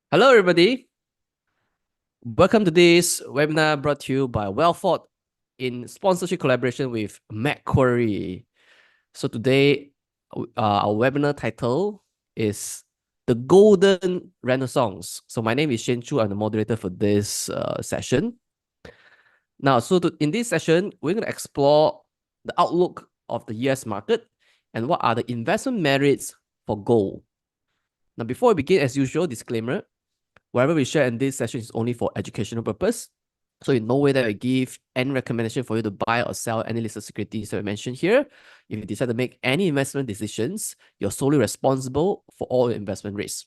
Hello, everybody. Welcome to this webinar brought to you by Wellford in sponsorship collaboration with Macquarie. So today, our webinar title is The Golden Renaissance. So my name is Shen Chu. I'm the moderator for this session. Now, in this session, we're going to explore the outlook of the US market and what are the investment merits for gold. Now, before we begin, as usual, disclaimer, whatever we share in this session is only for educational purpose. So in no way that I give any recommendation for you to buy or sell any listed securities that we mentioned here. If you decide to make any investment decisions, you're solely responsible for all your investment risks.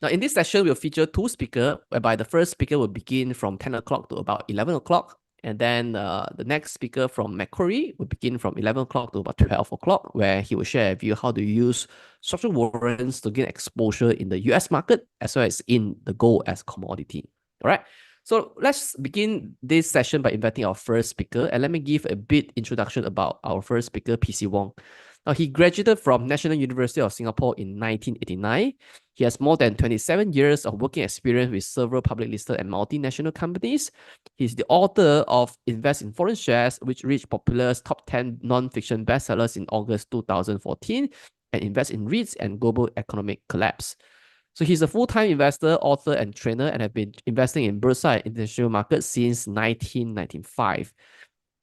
Now, in this session, we'll feature two speakers, whereby the first speaker will begin from 10 o'clock to about 11 o'clock. And then the next speaker from Macquarie will begin from 11 o'clock to about 12 o'clock, where he will share with you how to use structured warrants to gain exposure in the US market, as well as in the gold as commodity. All right. So let's begin this session by inviting our first speaker. And let me give a bit introduction about our first speaker, PC Wong. Now, he graduated from National University of Singapore in 1989. He has more than 27 years of working experience with several public listed and multinational companies. He's the author of Invest in Foreign Shares, which reached Popular's top 10 non-fiction bestsellers in August 2014, and Invest in REITs and Global Economic Collapse. So he's a full-time investor, author, and trainer, and have been investing in Bursa and international markets since 1995.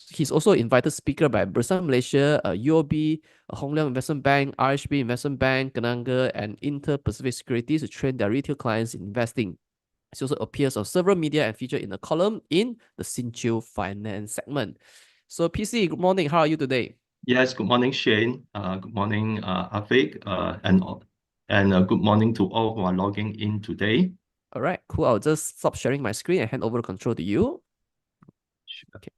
He's also invited speaker by Bursa Malaysia, UOB, Hong Leong Investment Bank, RHB Investment Bank, Kenanga, and Inter-Pacific Securities to train their retail clients in investing. He also appears on several media and featured in a column in the Sinchiu Finance segment. So PC, good morning. How are you today? Yes, good morning, Shane. Good morning, Afiq, and good morning to all who are logging in today. All right, cool. I'll just stop sharing my screen and hand over the control to you. Okay.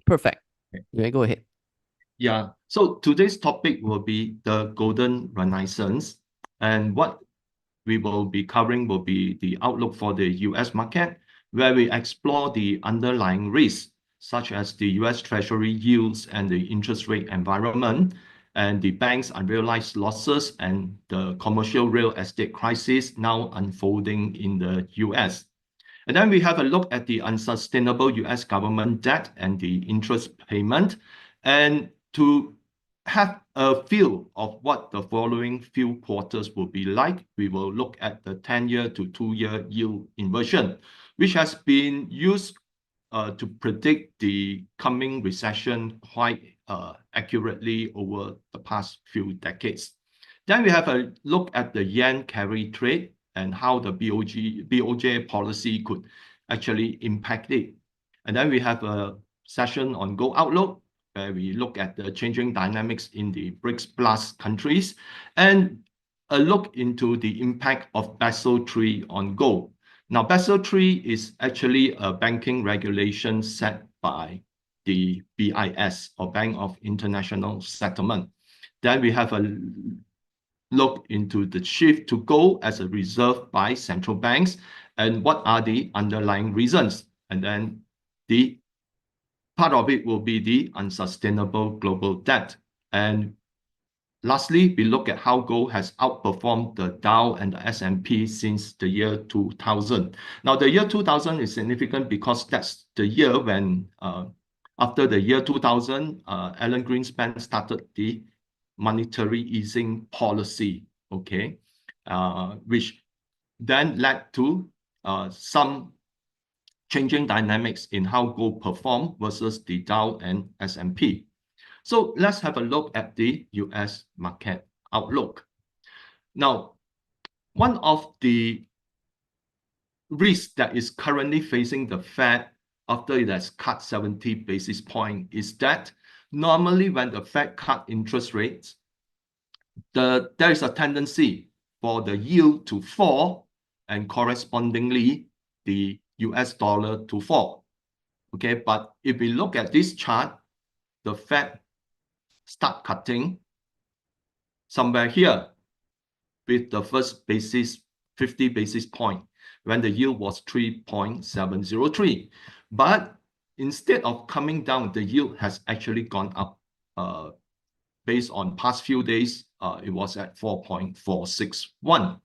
Perfect. You may go ahead. Yeah, so today's topic will be the Golden Renaissance, and what we will be covering will be the outlook for the US market, where we explore the underlying risks, such as the US Treasury yields and the interest rate environment, and the bank's unrealized losses and the commercial real estate crisis now unfolding in the US. And then we have a look at the unsustainable US government debt and the interest payment. And to have a feel of what the following few quarters will be like, we will look at the 10-year to 2-year yield inversion, which has been used to predict the coming recession quite accurately over the past few decades. Then we have a look at the yen carry trade and how the BOJ policy could actually impact it. And then we have a session on gold outlook, where we look at the changing dynamics in the BRICS plus countries, and a look into the impact of Basel III on gold. Now, Basel III is actually a banking regulation set by the BIS, or Bank of International Settlement. Then we have a look into the shift to gold as a reserve by central banks and what are the underlying reasons. And then the part of it will be the unsustainable global debt. And lastly, we look at how gold has outperformed the Dow and the S&P since the year 2000. Now, the year 2000 is significant because that's the year when, after the year 2000, Alan Greenspan started the monetary easing policy, okay, which then led to some changing dynamics in how gold performed versus the Dow and S&P. So let's have a look at the US market outlook. Now, one of the risks that is currently facing the Fed after it has cut 70 basis points is that normally when the Fed cut interest rates, there is a tendency for the yield to fall and correspondingly the US dollar to fall. Okay, but if we look at this chart, the Fed start cutting somewhere here with the first basis 50 basis points when the yield was 3.703. But instead of coming down, the yield has actually gone up. Based on past few days, it was at 4.461.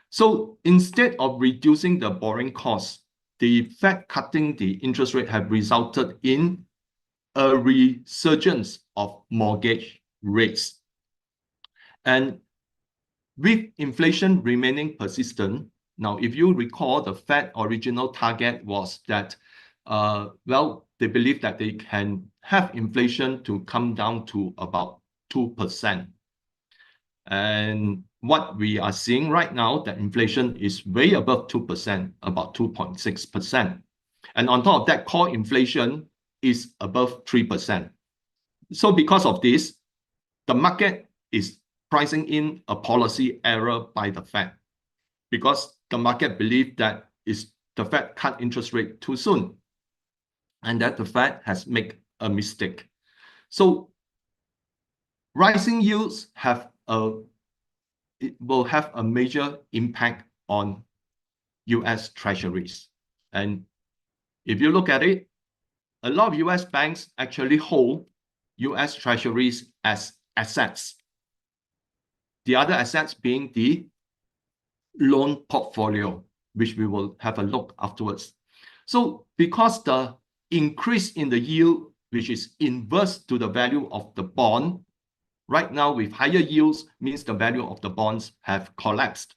So instead of reducing the borrowing costs, the Fed cutting the interest rate have resulted in a resurgence of mortgage rates. And with inflation remaining persistent, now if you recall, the Fed original target was that, they believe that they can have inflation to come down to about 2%. And what we are seeing right now, that inflation is way above 2%, about 2.6%. And on top of that, core inflation is above 3%. So because of this, the market is pricing in a policy error by the Fed, because the market believes that the Fed cut interest rate too soon, and that the Fed has made a mistake. So rising yields will have a major impact on US Treasuries. And if you look at it, a lot of US banks actually hold US Treasuries as assets. The other assets being the loan portfolio, which we will have a look afterwards. So because the increase in the yield, which is inverse to the value of the bond, right now with higher yields means the value of the bonds have collapsed.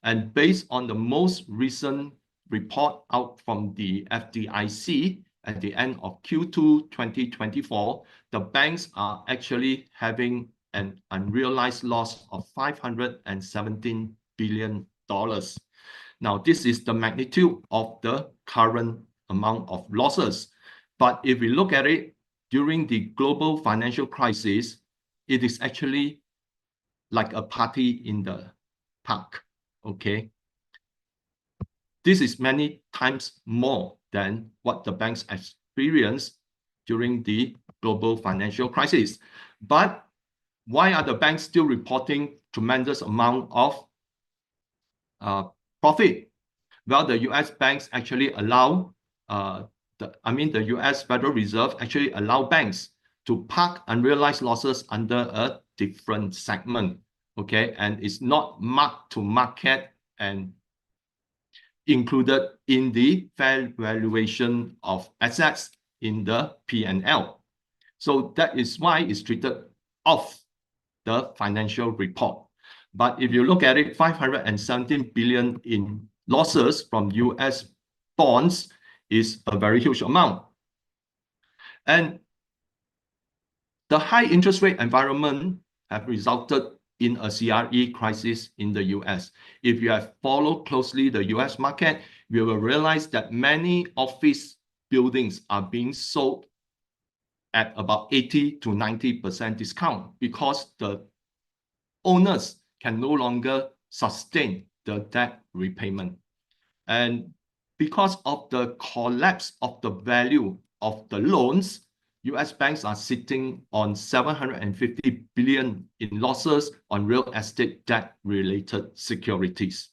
And based on the most recent report out from the FDIC at the end of Q2 2024, the banks are actually having an unrealized loss of $517 billion. Now, this is the magnitude of the current amount of losses. But if we look at it, during the global financial crisis, it is actually like a party in the park, okay? This is many times more than what the banks experienced during the global financial crisis. But why are the banks still reporting tremendous amount of profit? Well, the US banks actually allow, the US Federal Reserve actually allow banks to park unrealized losses under a different segment, okay? And it's not marked to market and included in the fair valuation of assets in the P&L. So that is why it's treated off the financial report. But if you look at it, 517 billion in losses from US bonds is a very huge amount. And the high interest rate environment have resulted in a CRE crisis in the US. If you have followed closely the US market, you will realize that many office buildings are being sold at about 80 to 90% discount because the owners can no longer sustain the debt repayment. And because of the collapse of the value of the loans, US banks are sitting on 750 billion in losses on real estate debt-related securities.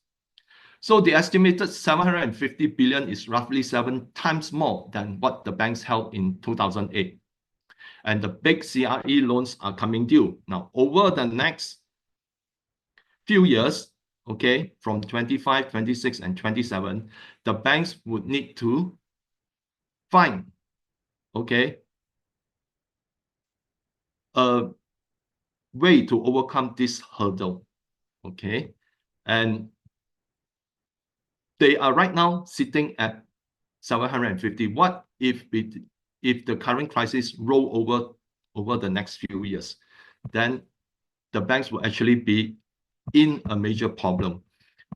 So the estimated 750 billion is roughly 7 times more than what the banks held in 2008. And the big CRE loans are coming due. Now, over the next few years, okay, from 25, 26, and 27, the banks would need to find, okay, a way to overcome this hurdle, okay? And they are right now sitting at 750. What if the current crisis roll over the next few years? Then the banks will actually be in a major problem.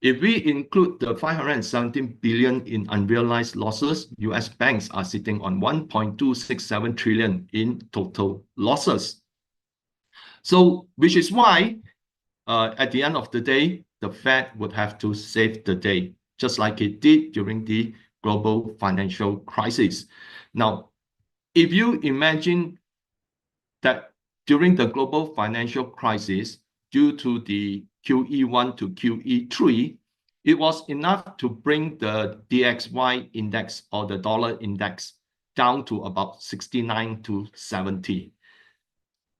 If we include the 517 billion in unrealized losses, US banks are sitting on 1.267 trillion in total losses. So, which is why, at the end of the day, the Fed would have to save the day, just like it did during the global financial crisis. Now, if you imagine that during the global financial crisis, due to the QE1 to QE3, It was enough to bring the DXY index or the dollar index down to about 69 to 70.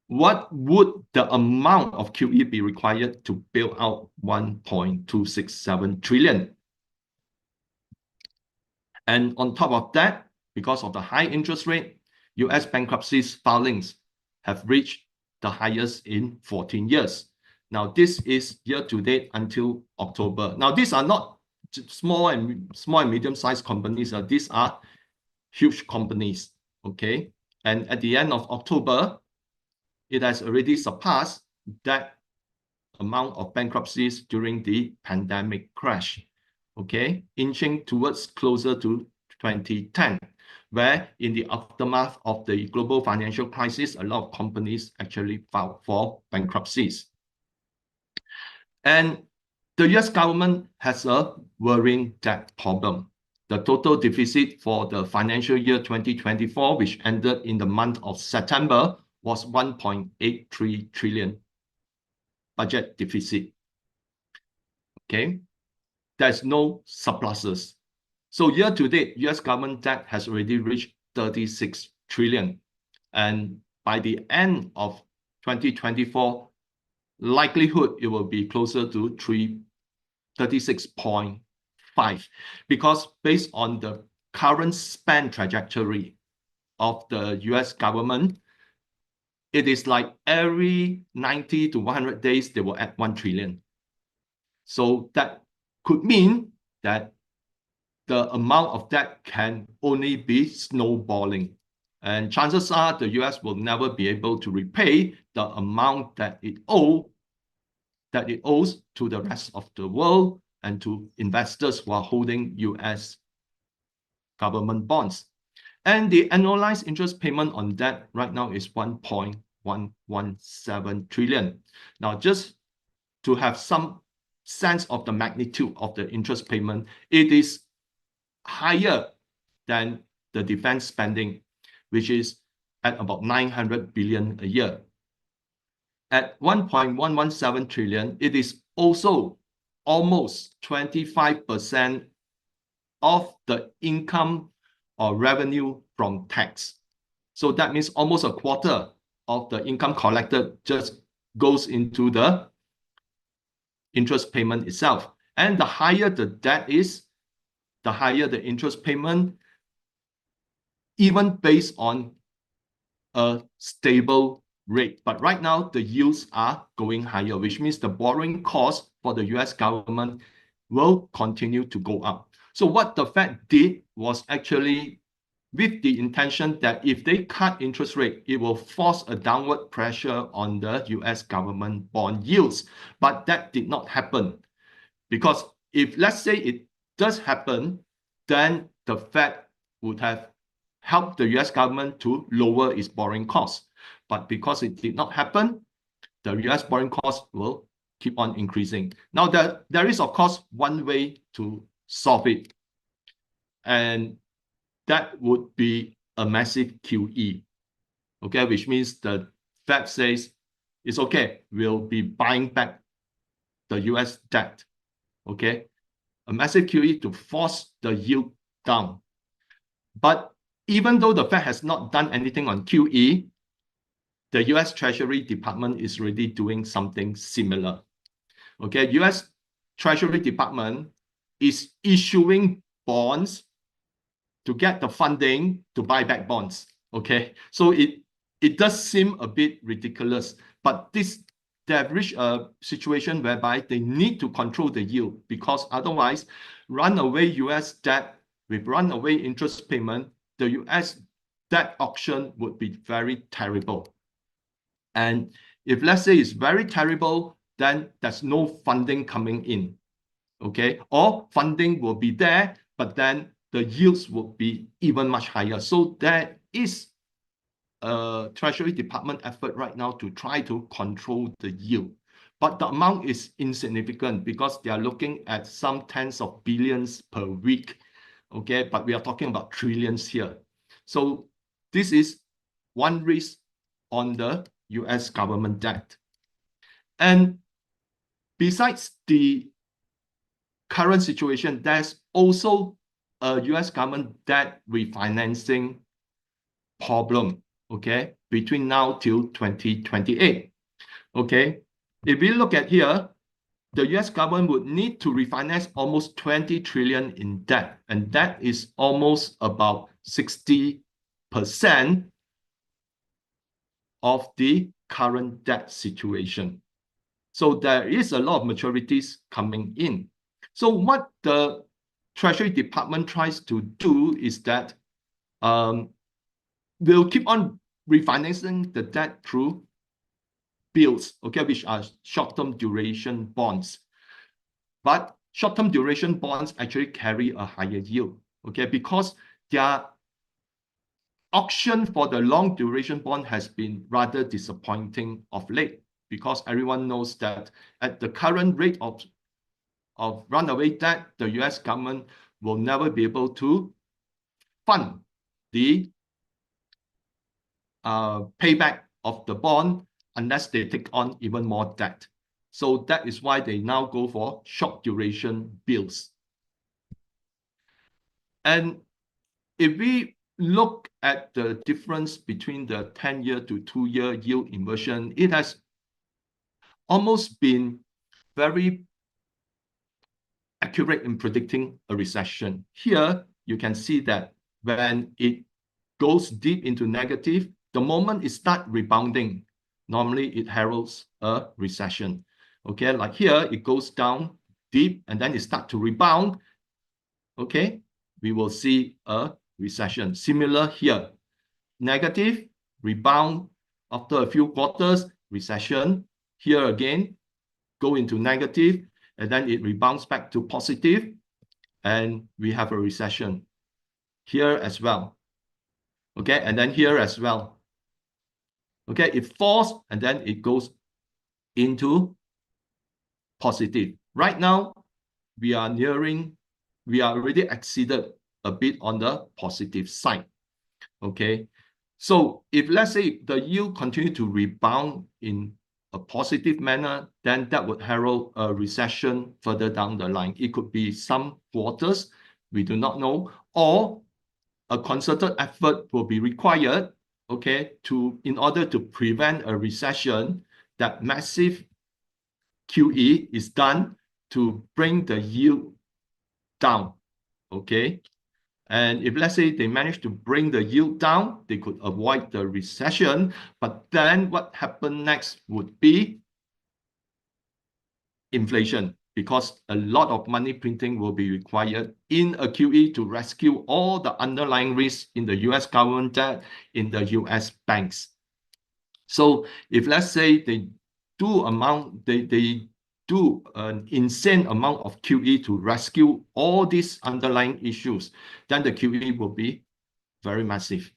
What would the amount of QE be required to build out 1.267 trillion? And on top of that, because of the high interest rate, US bankruptcies filings have reached the highest in 14 years. Now, this is year to date until October. Now, these are not small and medium-sized companies. These are huge companies, okay? And at the end of October, it has already surpassed that amount of bankruptcies during the pandemic crash, okay? Inching towards closer to 2010, where in the aftermath of the global financial crisis, a lot of companies actually filed for bankruptcies. And the US government has a worrying debt problem. The total deficit for the financial year 2024, which ended in the month of September, was 1.83 trillion budget deficit. Okay, there's no surpluses. So year to date, US government debt has already reached 36 trillion. And by the end of 2024, likelihood it will be closer to 36.5, because based on the current spend trajectory of the US government, it is like every 90 to 100 days, they will add 1 trillion. So that could mean that the amount of debt can only be snowballing. And chances are the US will never be able to repay the amount that it owes to the rest of the world and to investors who are holding US government bonds. And the annualized interest payment on debt right now is 1.117 trillion. Now, just to have some sense of the magnitude of the interest payment, it is higher than the defense spending, which is at about 900 billion a year. At 1.117 trillion, it is also almost 25% of the income or revenue from tax. So that means almost a quarter of the income collected just goes into the interest payment itself. And the higher the debt is, the higher the interest payment, even based on a stable rate. But right now, the yields are going higher, which means the borrowing cost for the US government will continue to go up. So what the Fed did was actually with the intention that if they cut interest rate, it will force a downward pressure on the US government bond yields. But that did not happen, because if, let's say, it does happen, then the Fed would have helped the US government to lower its borrowing costs. But because it did not happen, the US borrowing costs will keep on increasing. Now, there is, of course, one way to solve it, and that would be a massive QE, okay, which means the Fed says, it's okay, we'll be buying back the US debt, okay, a massive QE to force the yield down. But even though the Fed has not done anything on QE, the US Treasury Department is already doing something similar. Okay, US Treasury Department is issuing bonds to get the funding to buy back bonds. Okay, so it does seem a bit ridiculous, but they have reached a situation whereby they need to control the yield, because otherwise, runaway US debt with runaway interest payment, the US debt auction would be very terrible. And if, let's say, it's very terrible, then there's no funding coming in, okay? Or funding will be there, but then the yields will be even much higher. So there is a Treasury Department effort right now to try to control the yield. But the amount is insignificant, because they are looking at some tens of billions per week, okay? But we are talking about trillions here. So this is one risk on the US government debt. And besides the current situation, there's also a US government debt refinancing problem, okay, between now till 2028. Okay, if we look at here, the US government would need to refinance almost 20 trillion in debt, and that is almost about 60% of the current debt situation. So there is a lot of maturities coming in. So what the Treasury Department tries to do is that we'll keep on refinancing the debt through bills, okay, which are short-term duration bonds. But short-term duration bonds actually carry a higher yield, okay, because their auction for the long duration bond has been rather disappointing of late, because everyone knows that at the current rate of runaway debt, the US government will never be able to fund the payback of the bond unless they take on even more debt. So that is why they now go for short duration bills. And if we look at the difference between the 10-year to 2-year yield inversion, it has almost been very accurate in predicting a recession. Here, you can see that when it goes deep into negative, the moment it starts rebounding, normally it heralds a recession. Okay, like here, it goes down deep and then it starts to rebound. Okay, we will see a recession. Similar here, negative, rebound after a few quarters, recession. Here again, go into negative, and then it rebounds back to positive, and we have a recession. Here as well. Okay, and then here as well. Okay, it falls, and then it goes into positive. Right now, we are already exceeded a bit on the positive side. Okay, so if let's say the yield continue to rebound in a positive manner, then that would herald a recession further down the line. It could be some quarters, we do not know, or a concerted effort will be required, okay, in order to prevent a recession, that massive QE is done to bring the yield down, okay? And if let's say they manage to bring the yield down, they could avoid the recession. But then what happened next would be inflation, because a lot of money printing will be required in a QE to rescue all the underlying risks in the US government debt, in the US banks. So if let's say they do an insane amount of QE to rescue all these underlying issues, then the QE will be very massive.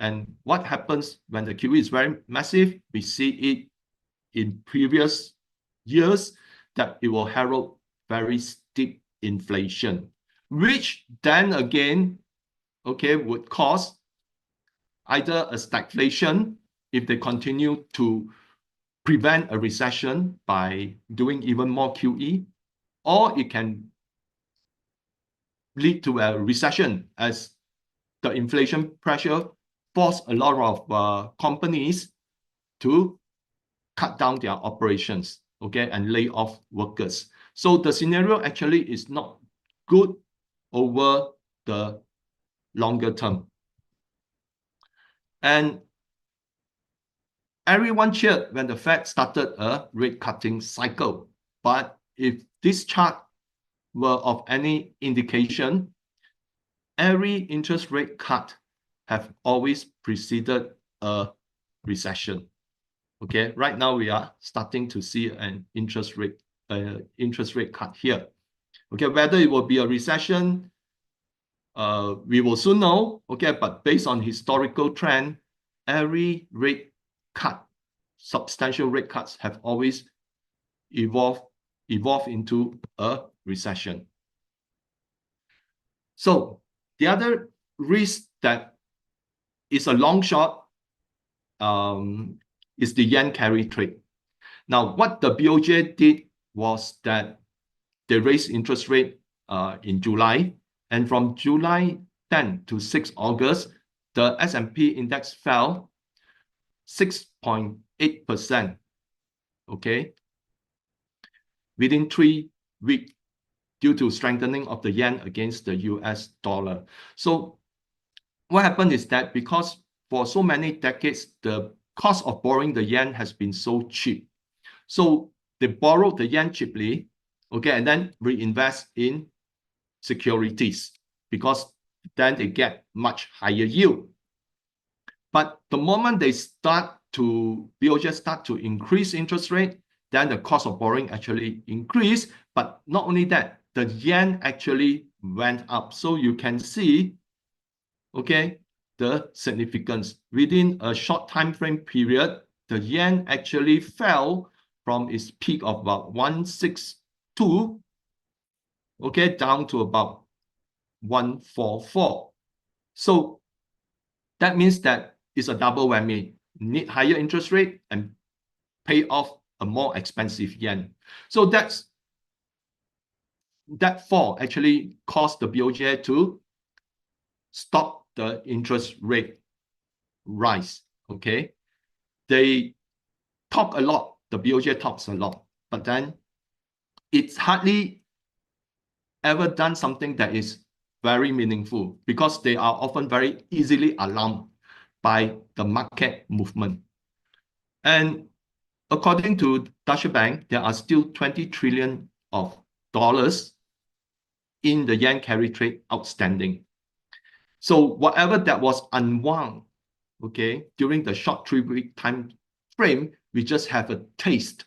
And what happens when the QE is very massive? We see it in previous years that it will herald very steep inflation, which then again, okay, would cause either a stagflation if they continue to prevent a recession by doing even more QE, or it can lead to a recession as the inflation pressure force a lot of companies to cut down their operations, okay, and lay off workers. So the scenario actually is not good over the longer term. And everyone cheered when the Fed started a rate cutting cycle. But if this chart were of any indication, every interest rate cut have always preceded a recession. Okay, right now we are starting to see an interest rate cut here. Okay, whether it will be a recession, we will soon know. Okay, but based on historical trend, every rate cut, substantial rate cuts have always evolved into a recession. So the other risk that is a long shot is the yen carry trade. Now, what the BOJ did was that they raised interest rate in July, and from July 10 to 6 August, the S&P index fell 6.8%, okay, within 3 weeks due to strengthening of the yen against the US dollar. So what happened is that because for so many decades, the cost of borrowing the yen has been so cheap. So they borrowed the yen cheaply, okay, and then reinvest in securities because then they get much higher yield. But the moment they BOJ start to increase interest rate, then the cost of borrowing actually increased. But not only that, the yen actually went up. So you can see, okay, the significance. Within a short time frame period, the yen actually fell from its peak of about 162, okay, down to about 144. So that means that it's a double whammy. Need higher interest rate and pay off a more expensive yen. So that fall actually caused the BOJ to stop the interest rate rise. Okay, they talk a lot. The BOJ talks a lot, but then it's hardly ever done something that is very meaningful because they are often very easily alarmed by the market movement. And according to Deutsche Bank, there are still 20 trillion of dollars in the yen carry trade outstanding. So whatever that was unwound, okay, during the short 3-week time frame, we just have a taste.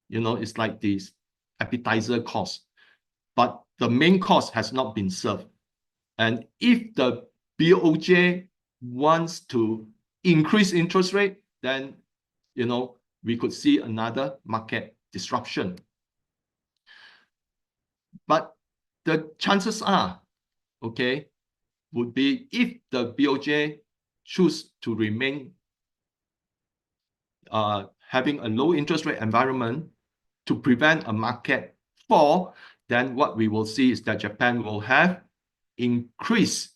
You know, it's like this appetizer course, but the main course has not been served. And if the BOJ wants to increase interest rate, then, you know, we could see another market disruption. But the chances are, okay, would be if the BOJ choose to remain having a low interest rate environment to prevent a market fall, then what we will see is that Japan will have increase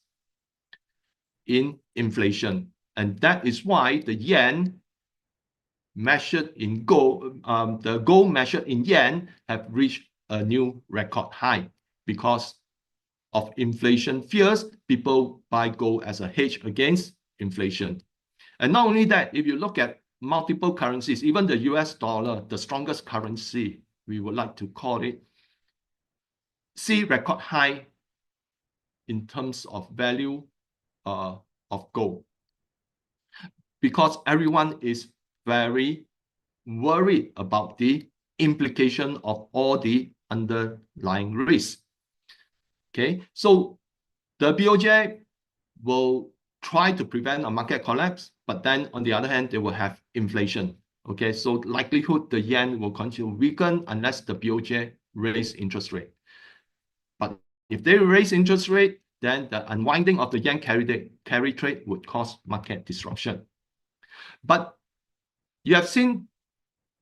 in inflation. And that is why the yen measured in gold, the gold measured in yen have reached a new record high because of inflation fears. People buy gold as a hedge against inflation. And not only that, if you look at multiple currencies, even the US dollar, the strongest currency, we would like to call it, see record high in terms of value of gold. Because everyone is very worried about the implication of all the underlying risks. Okay, so the BOJ will try to prevent a market collapse, but then on the other hand, they will have inflation. Okay, so likelihood the yen will continue to weaken unless the BOJ raise interest rate. But if they raise interest rate, then the unwinding of the yen carry trade would cause market disruption. But you have seen,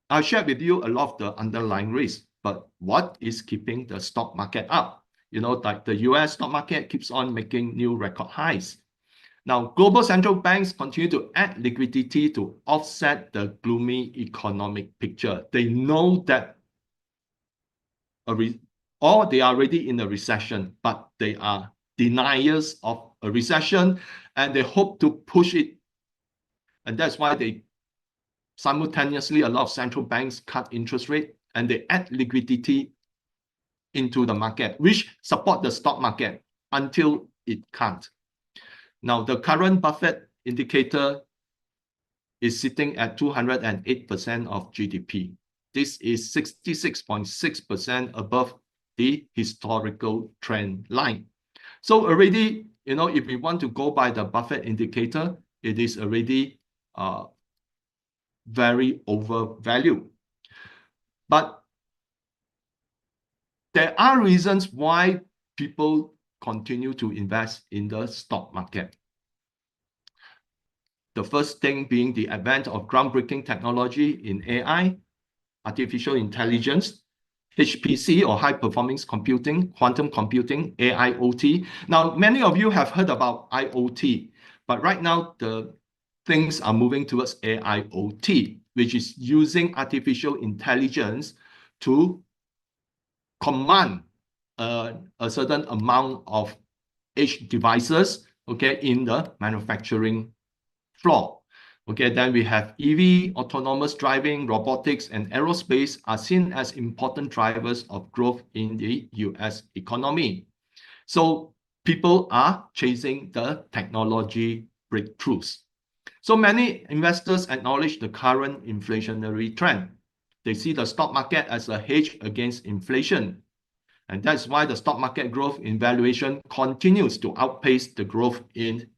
I shared with you a lot of the underlying risks, but what is keeping the stock market up? You know, like the US stock market keeps on making new record highs. Now, global central banks continue to add liquidity to offset the gloomy economic picture. They know that they are already in a recession, but they are deniers of a recession, and they hope to push it. And that's why they simultaneously, a lot of central banks cut interest rate and they add liquidity into the market, which support the stock market until it can't. Now, the current Buffett indicator is sitting at 208% of GDP. This is 66.6% above the historical trend line. So already, you know, if we want to go by the Buffett indicator, it is already very overvalued. But there are reasons why people continue to invest in the stock market. The first thing being the advent of groundbreaking technology in AI, artificial intelligence. HPC or high performance computing, quantum computing, AIoT. Now, many of you have heard about IoT, but right now the things are moving towards AIoT, which is using artificial intelligence to command a certain amount of edge devices, okay, in the manufacturing floor. Okay, then we have EV, autonomous driving, robotics, and aerospace are seen as important drivers of growth in the US economy. So people are chasing the technology breakthroughs. So many investors acknowledge the current inflationary trend. They see the stock market as a hedge against inflation. And that's why the stock market growth in valuation continues to outpace the growth in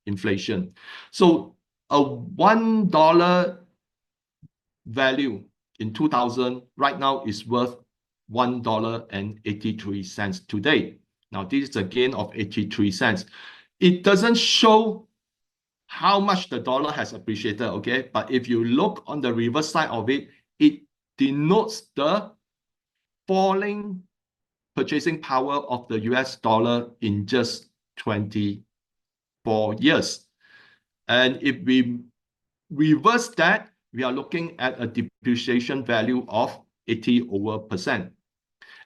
inflation. So a $1 value in 2000 right now is worth $1.83 today. Now, this is a gain of 83 cents. It doesn't show how much the dollar has appreciated, okay? But if you look on the reverse side of it, it denotes the falling purchasing power of the US dollar in just 24 years. And if we reverse that, we are looking at a depreciation value of 80%.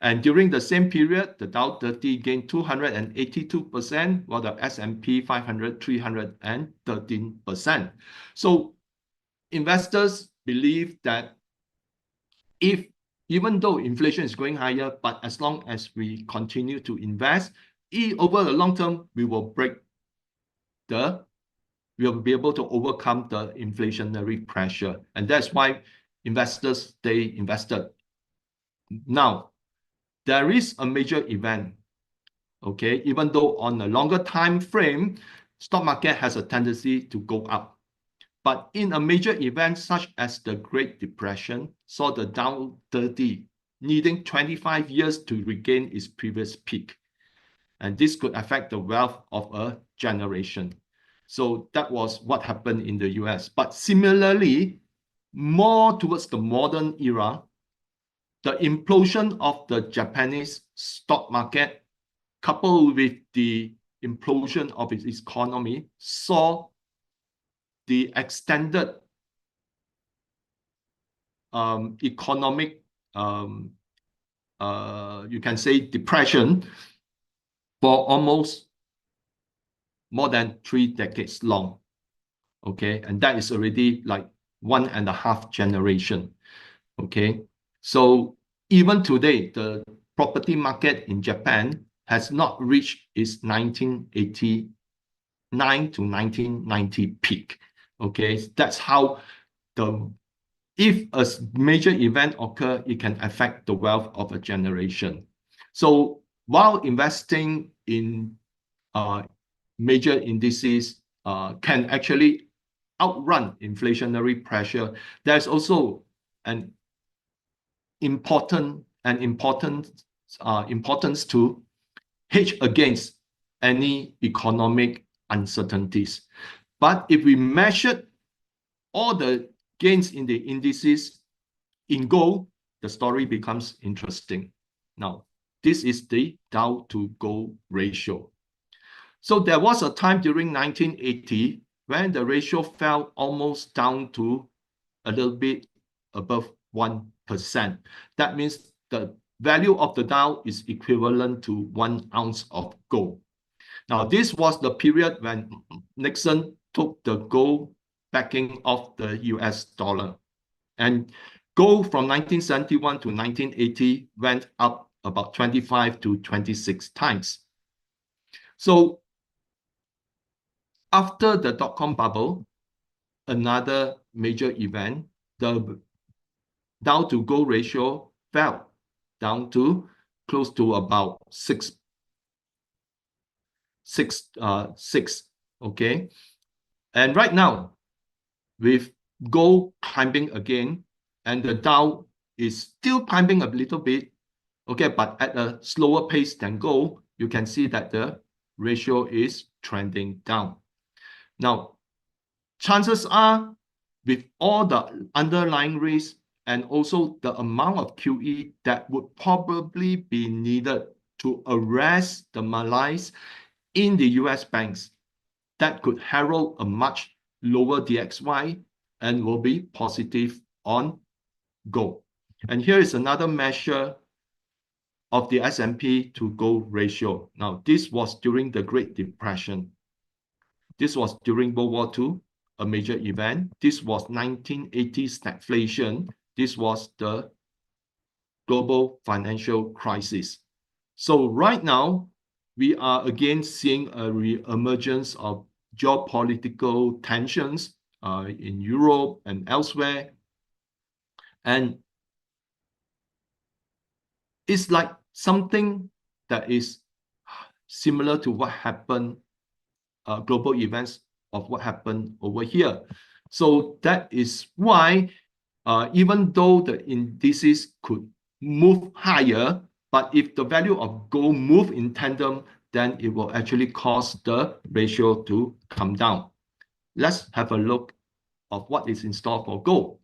And during the same period, the Dow 30 gained 282%, while the S&P 500, 313%. So investors believe that even though inflation is going higher, but as long as we continue to invest, over the long term, we will be able to overcome the inflationary pressure. And that's why investors stay invested. Now, there is a major event, okay? Even though on a longer time frame, stock market has a tendency to go up. But in a major event such as the Great Depression, saw the Dow 30 needing 25 years to regain its previous peak. And this could affect the wealth of a generation. So that was what happened in the US. But similarly, more towards the modern era, the implosion of the Japanese stock market, coupled with the implosion of its economy, saw the extended economic, you can say, depression for almost more than 3 decades long. Okay, and that is already like 1.5 generation. Okay, so even today, the property market in Japan has not reached its 1989 to 1990 peak. Okay, that's how if a major event occurs, it can affect the wealth of a generation. So while investing in major indices can actually outrun inflationary pressure, there's also an importance to hedge against any economic uncertainties. But if we measure all the gains in the indices in gold, the story becomes interesting. Now, this is the Dow to gold ratio. So there was a time during 1980 when the ratio fell almost down to a little bit above 1%. That means the value of the Dow is equivalent to 1 ounce of gold. Now, this was the period when Nixon took the gold backing of the US dollar. And gold from 1971 to 1980 went up about 25 to 26 times. So after the dot-com bubble, another major event, the Dow to gold ratio fell down to close to about 6, okay? And right now, with gold climbing again, and the Dow is still climbing a little bit, okay, but at a slower pace than gold, you can see that the ratio is trending down. Now, chances are, with all the underlying risks, and also the amount of QE that would probably be needed to arrest the malaise in the US banks, that could herald a much lower DXY and will be positive on gold. And here is another measure of the S&P to gold ratio. Now, this was during the Great Depression. This was during World War II, a major event. This was 1980s stagflation. This was the global financial crisis. So right now, we are again seeing a re-emergence of geopolitical tensions in Europe and elsewhere. And it's like something that is similar to what happened, global events of what happened over here. So that is why, even though the indices could move higher, but if the value of gold move in tandem, then it will actually cause the ratio to come down. Let's have a look of what is in store for gold.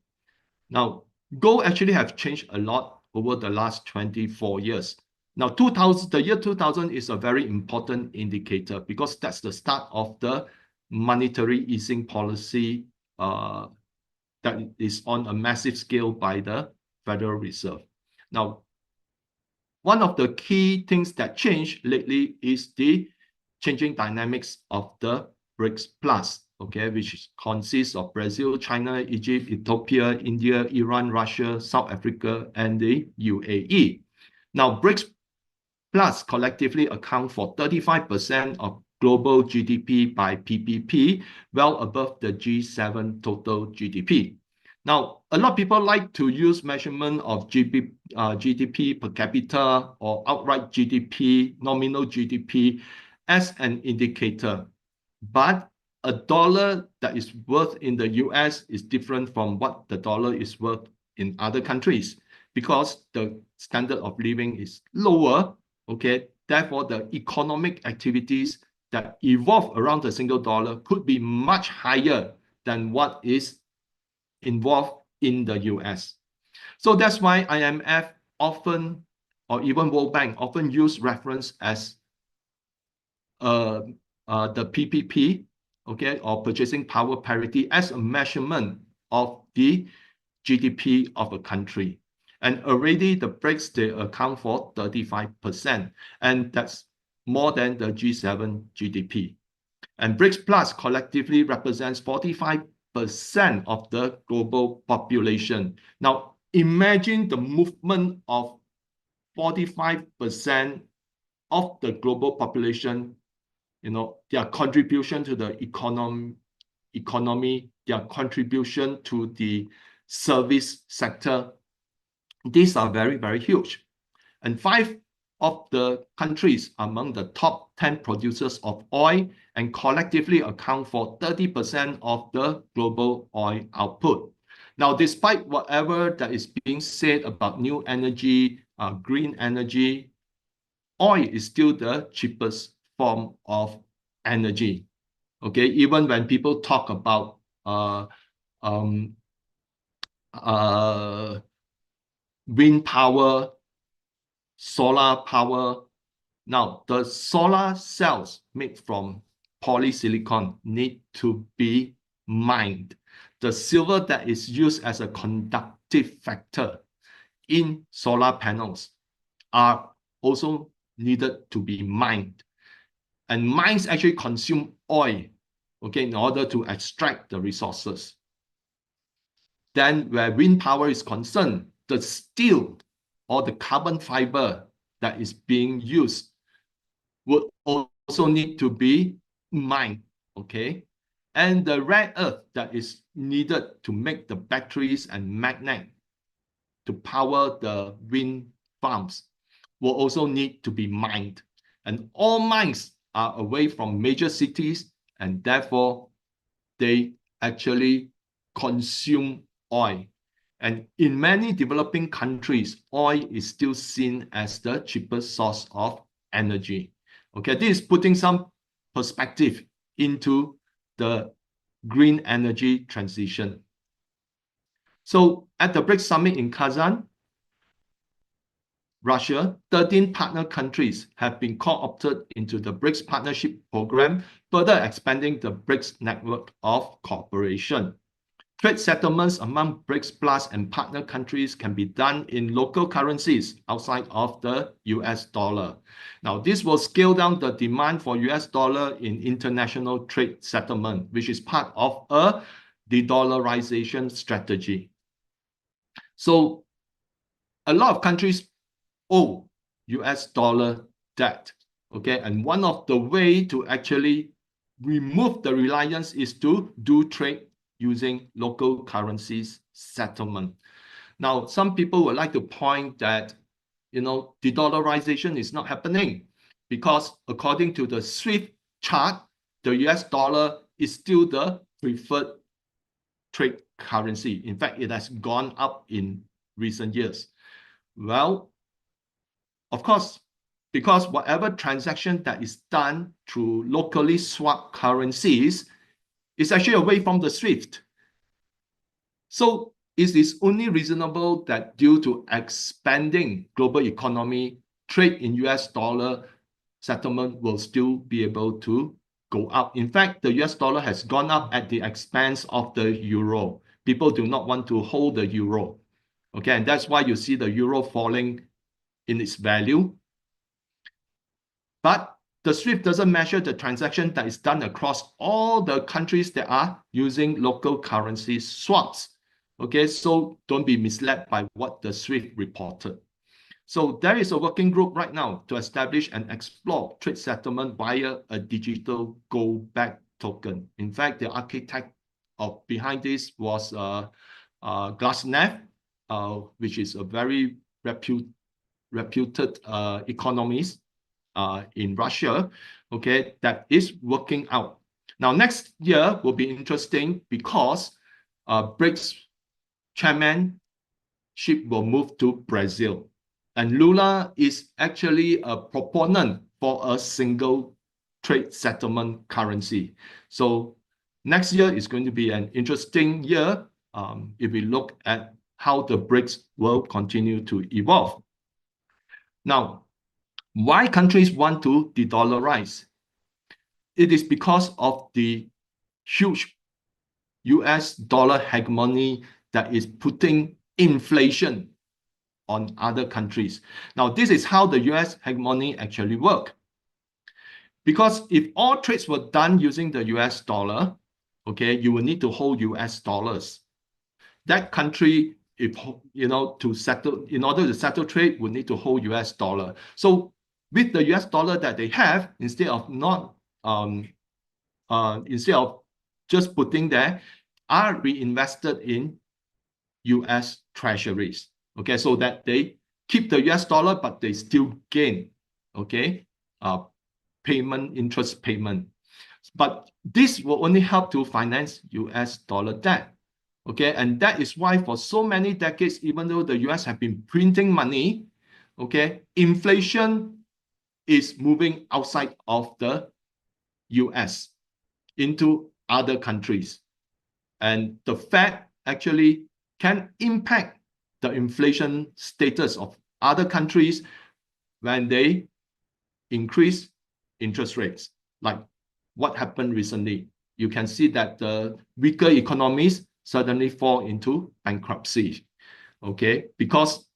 Now, gold actually have changed a lot over the last 24 years. Now, the year 2000 is a very important indicator because that's the start of the monetary easing policy that is on a massive scale by the Federal Reserve. Now, one of the key things that changed lately is the changing dynamics of the BRICS Plus, okay, which consists of Brazil, China, Egypt, Ethiopia, India, Iran, Russia, South Africa, and the UAE. Now, BRICS Plus collectively account for 35% of global GDP by PPP, well above the G7 total GDP. Now, a lot of people like to use measurement of GDP per capita or outright GDP, nominal GDP as an indicator. But a dollar that is worth in the US is different from what the dollar is worth in other countries because the standard of living is lower, okay? Therefore, the economic activities that evolve around the single dollar could be much higher than what is involved in the US. So that's why IMF often, or even World Bank, often use reference as the PPP, okay, or purchasing power parity as a measurement of the GDP of a country. And already the BRICS, they account for 35%, and that's more than the G7 GDP. And BRICS Plus collectively represents 45% of the global population. Now, imagine the movement of 45% of the global population, their contribution to the economy, their contribution to the service sector. These are very, very huge. And 5 of the countries among the top 10 producers of oil and collectively account for 30% of the global oil output. Now, despite whatever that is being said about new energy, green energy, oil is still the cheapest form of energy. Okay, even when people talk about wind power, solar power. Now, the solar cells made from polysilicon need to be mined. The silver that is used as a conductive factor in solar panels are also needed to be mined. And mines actually consume oil, okay, in order to extract the resources. Then where wind power is concerned, the steel or the carbon fiber that is being used would also need to be mined, okay? And the rare earth that is needed to make the batteries and magnet to power the wind farms will also need to be mined. And all mines are away from major cities, and therefore they actually consume oil. And in many developing countries, oil is still seen as the cheapest source of energy. Okay, this is putting some perspective into the green energy transition. So At the BRICS summit in Kazan, Russia, 13 partner countries have been co-opted into the BRICS Partnership Program, further expanding the BRICS network of cooperation. Trade settlements among BRICS Plus and partner countries can be done in local currencies outside of the US dollar. Now, this will scale down the demand for US dollar in international trade settlement, which is part of a de-dollarization strategy. So, a lot of countries owe US dollar debt, okay? And one of the way to actually remove the reliance is to do trade using local currencies settlement. Now, some people would like to point that, de-dollarization is not happening because according to the SWIFT chart, the US dollar is still the preferred trade currency. In fact, it has gone up in recent years. Well, of course, because whatever transaction that is done through locally swapped currencies is actually away from the SWIFT. So it is only reasonable that due to expanding global economy, trade in US dollar settlement will still be able to go up. In fact, the US dollar has gone up at the expense of the euro. People do not want to hold the euro. Okay, and that's why you see the euro falling in its value. But the SWIFT doesn't measure the transaction that is done across all the countries that are using local currency swaps. Okay, so don't be misled by what the SWIFT reported. So there is a working group right now to establish and explore trade settlement via a digital gold-backed token. In fact, the architect behind this was Glasnev, which is a very reputed economist in Russia, okay, that is working out. Now, next year will be interesting because BRICS chairmanship will move to Brazil. And Lula is actually a proponent for a single trade settlement currency. So next year is going to be an interesting year if we look at how the BRICS will continue to evolve. Now, why countries want to de-dollarize? It is because of the huge US dollar hegemony that is putting inflation on other countries. Now, this is how the US hegemony actually works. Because if all trades were done using the US dollar, okay, you will need to hold US dollars. That country, if to settle, in order to settle trade, would need to hold US dollar. So with the US dollar that they have, instead of just putting there, are reinvested in US treasuries. Okay, so that they keep the US dollar, but they still gain, okay, interest payment. But this will only help to finance US dollar debt. Okay, and that is why for so many decades, even though the US have been printing money, okay, inflation is moving outside of the US into other countries. And the Fed actually can impact the inflation status of other countries when they increase interest rates, like what happened recently. You can see that the weaker economies suddenly fall into bankruptcy, okay? Because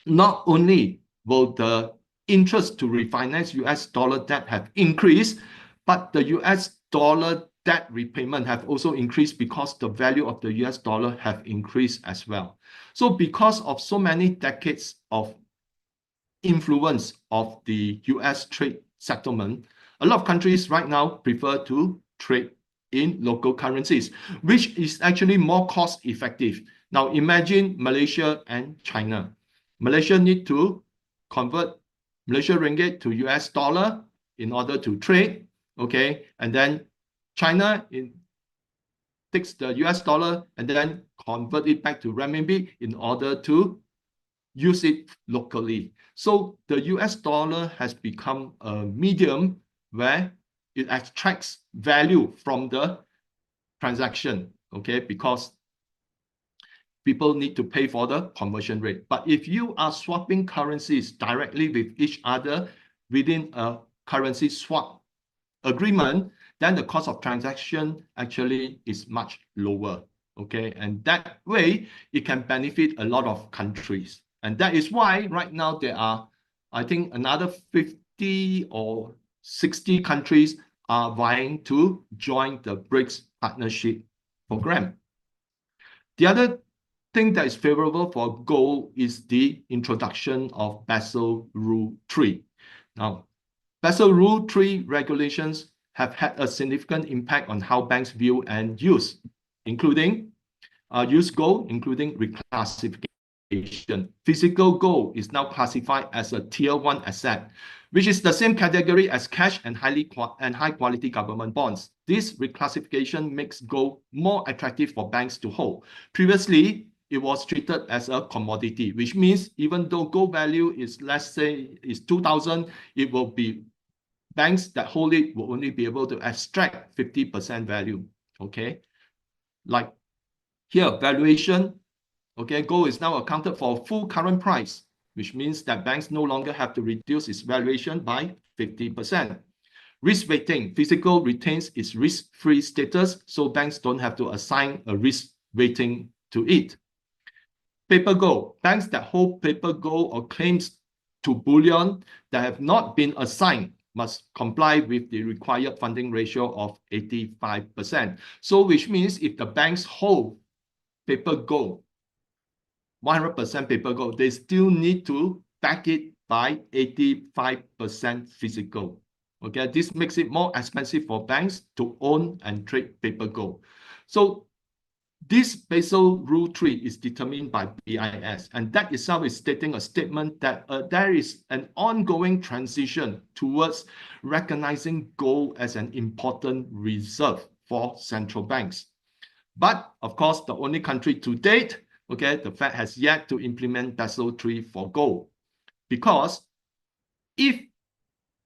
not only will the interest to refinance US dollar debt have increased, but the US dollar debt repayment have also increased because the value of the US dollar have increased as well. So because of so many decades of influence of the US trade settlement, a lot of countries right now prefer to trade in local currencies, which is actually more cost effective. Now imagine Malaysia and China. Malaysia need to convert Malaysia ringgit to US dollar in order to trade, okay? And then China takes the US dollar and then convert it back to renminbi in order to use it locally. So the US dollar has become a medium where it extracts value from the transaction, okay? Because people need to pay for the conversion rate. But if you are swapping currencies directly with each other within a currency swap agreement, then the cost of transaction actually is much lower. Okay, and that way it can benefit a lot of countries. And that is why right now there are, I think, another 50 or 60 countries are vying to join the BRICS partnership program. The other thing that is favorable for gold is the introduction of Basel Rule 3. Now, Basel Rule 3 regulations have had a significant impact on how banks view and use, including use gold, including reclassification. Physical gold is now classified as a Tier 1 asset, which is the same category as cash and high-quality government bonds. This reclassification makes gold more attractive for banks to hold. Previously, it was treated as a commodity, which means even though gold value is, let's say, is 2,000, it will be banks that hold it will only be able to extract 50% value. Okay, like here, valuation. Okay, gold is now accounted for full current price, which means that banks no longer have to reduce its valuation by 50%. Risk weighting, physical retains its risk-free status, so banks don't have to assign a risk weighting to it. Paper gold, banks that hold paper gold or claims to bullion that have not been assigned must comply with the required funding ratio of 85%. So which means if the banks hold paper gold, 100% paper gold, they still need to back it by 85% physical. Okay, this makes it more expensive for banks to own and trade paper gold. So this Basel Rule 3 is determined by BIS, and that itself is stating a statement that there is an ongoing transition towards recognizing gold as an important reserve for central banks. But of course, the only country to date, okay, the Fed has yet to implement Basel III for gold. Because if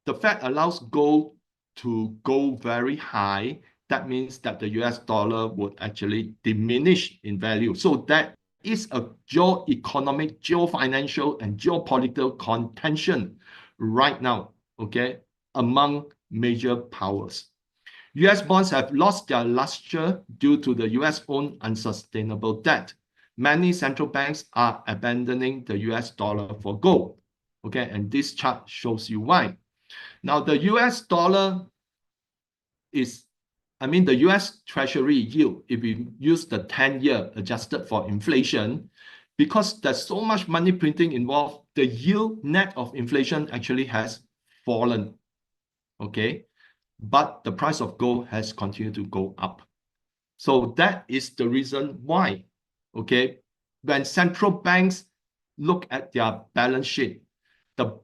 the Fed allows gold to go very high, that means that the US dollar would actually diminish in value. So that is a geo-economic, geo-financial, and geopolitical contention right now, okay, among major powers. US bonds have lost their luster due to the US-owned unsustainable debt. Many central banks are abandoning the US dollar for gold, okay, and this chart shows you why. Now, the US dollar is, the US Treasury yield, if we use the 10-year adjusted for inflation, because there's so much money printing involved, the yield net of inflation actually has fallen, okay? But the price of gold has continued to go up. So that is the reason why, okay, when central banks look at their balance sheet, the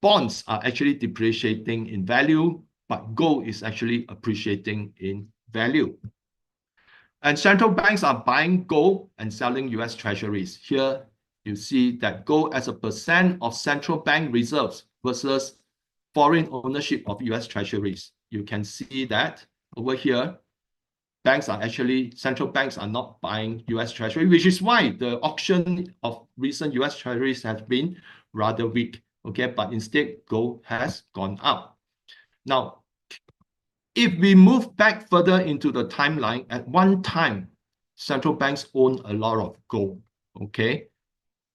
bonds are actually depreciating in value, but gold is actually appreciating in value. And central banks are buying gold and selling US treasuries. Here, you see that gold as a percent of central bank reserves versus foreign ownership of US treasuries. You can see that over here, central banks are not buying US treasury, which is why the auction of recent US treasuries has been rather weak. Okay, but instead gold has gone up. Now, if we move back further into the timeline, at one time, central banks own a lot of gold. Okay,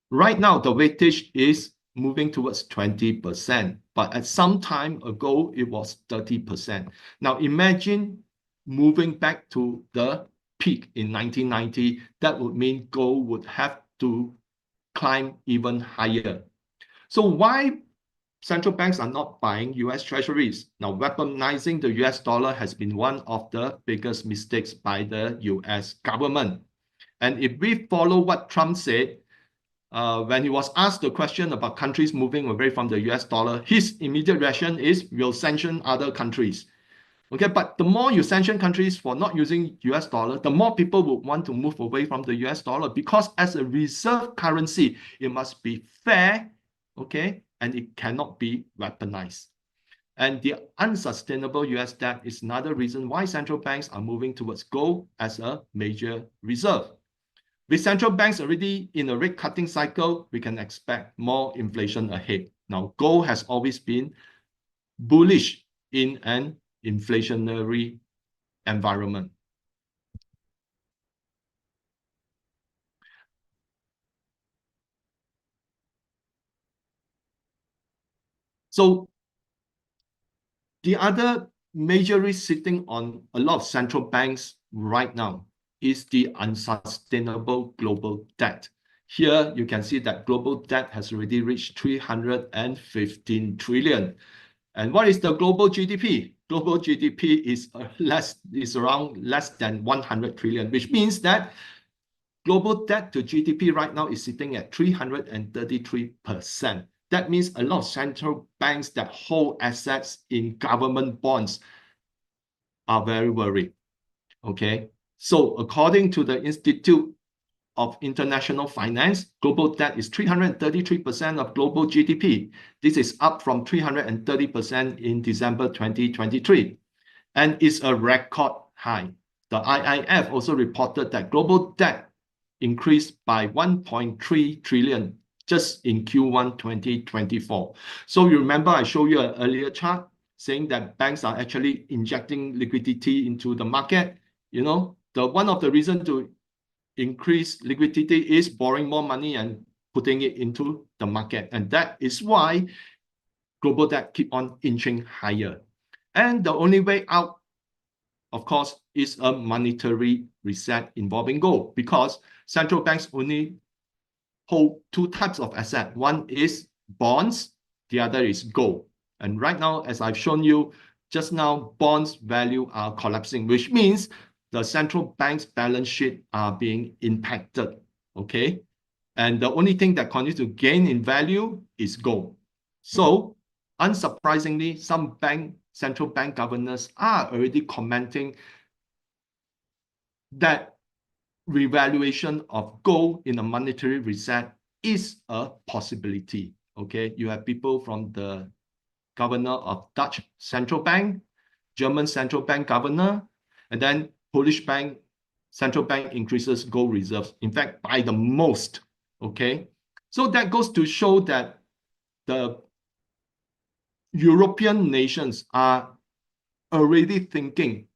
right now the weightage is moving towards 20%, but at some time ago it was 30%. Now imagine moving back to the peak in 1990, that would mean gold would have to climb even higher. So why central banks are not buying US treasuries? Now, weaponizing the US dollar has been one of the biggest mistakes by the US government. And if we follow what Trump said, when he was asked the question about countries moving away from the US dollar, his immediate reaction is, we'll sanction other countries. Okay, but the more you sanction countries for not using US dollar, the more people would want to move away from the US dollar, because as a reserve currency, it must be fair, okay, and it cannot be weaponized. And the unsustainable US debt is another reason why central banks are moving towards gold as a major reserve. With central banks already in a rate cutting cycle, we can expect more inflation ahead. Now, gold has always been bullish in an inflationary environment. So the other major risk sitting on a lot of central banks right now is the unsustainable global debt. Here you can see that global debt has already reached 315 trillion. And what is the global GDP? Global GDP is around less than 100 trillion, which means that global debt to GDP right now is sitting at 333%. That means a lot of central banks that hold assets in government bonds are very worried. Okay, so according to the Institute of International Finance, global debt is 333% of global GDP. This is up from 330% in December 2023, and is a record high. The IIF also reported that global debt increased by 1.3 trillion just in Q1 2024. So you remember I showed you an earlier chart saying that banks are actually injecting liquidity into the market. You know, one of the reasons to increase liquidity is borrowing more money and putting it into the market. And that is why global debt keep on inching higher. And the only way out, of course, is a monetary reset involving gold, because central banks only hold two types of asset. One is bonds, the other is gold. And right now, as I've shown you just now, bonds value are collapsing, which means the central bank's balance sheet are being impacted, okay? And the only thing that continues to gain in value is gold. So, unsurprisingly, some central bank governors are already commenting that revaluation of gold in a monetary reset is a possibility, okay? You have people from the governor of Dutch central bank, German central bank governor, and then Polish central bank increases gold reserves, in fact, by the most, okay? So that goes to show that the European nations are already thinking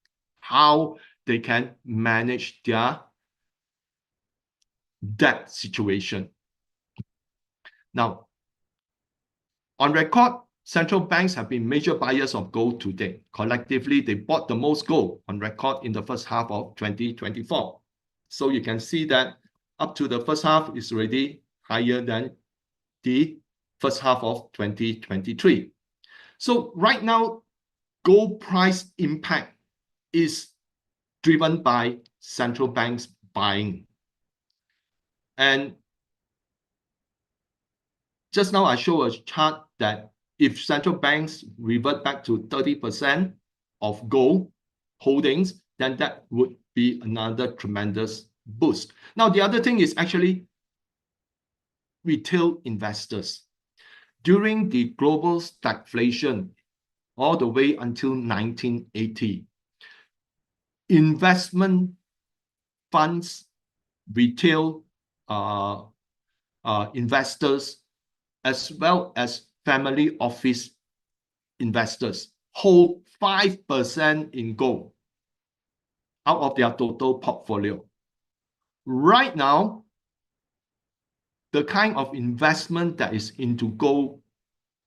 how they can manage their debt situation. Now, on record, central banks have been major buyers of gold today. Collectively, they bought the most gold on record in the first half of 2024. So you can see that up to the first half is already higher than the first half of 2023. So right now, gold price impact is driven by central banks buying. And just now I show a chart that if central banks revert back to 30% of gold holdings, then that would be another tremendous boost. Now, the other thing is actually retail investors. During the global stagflation, all the way until 1980, investment funds, retail investors, as well as family office investors hold 5% in gold out of their total portfolio. Right now, the kind of investment that is into gold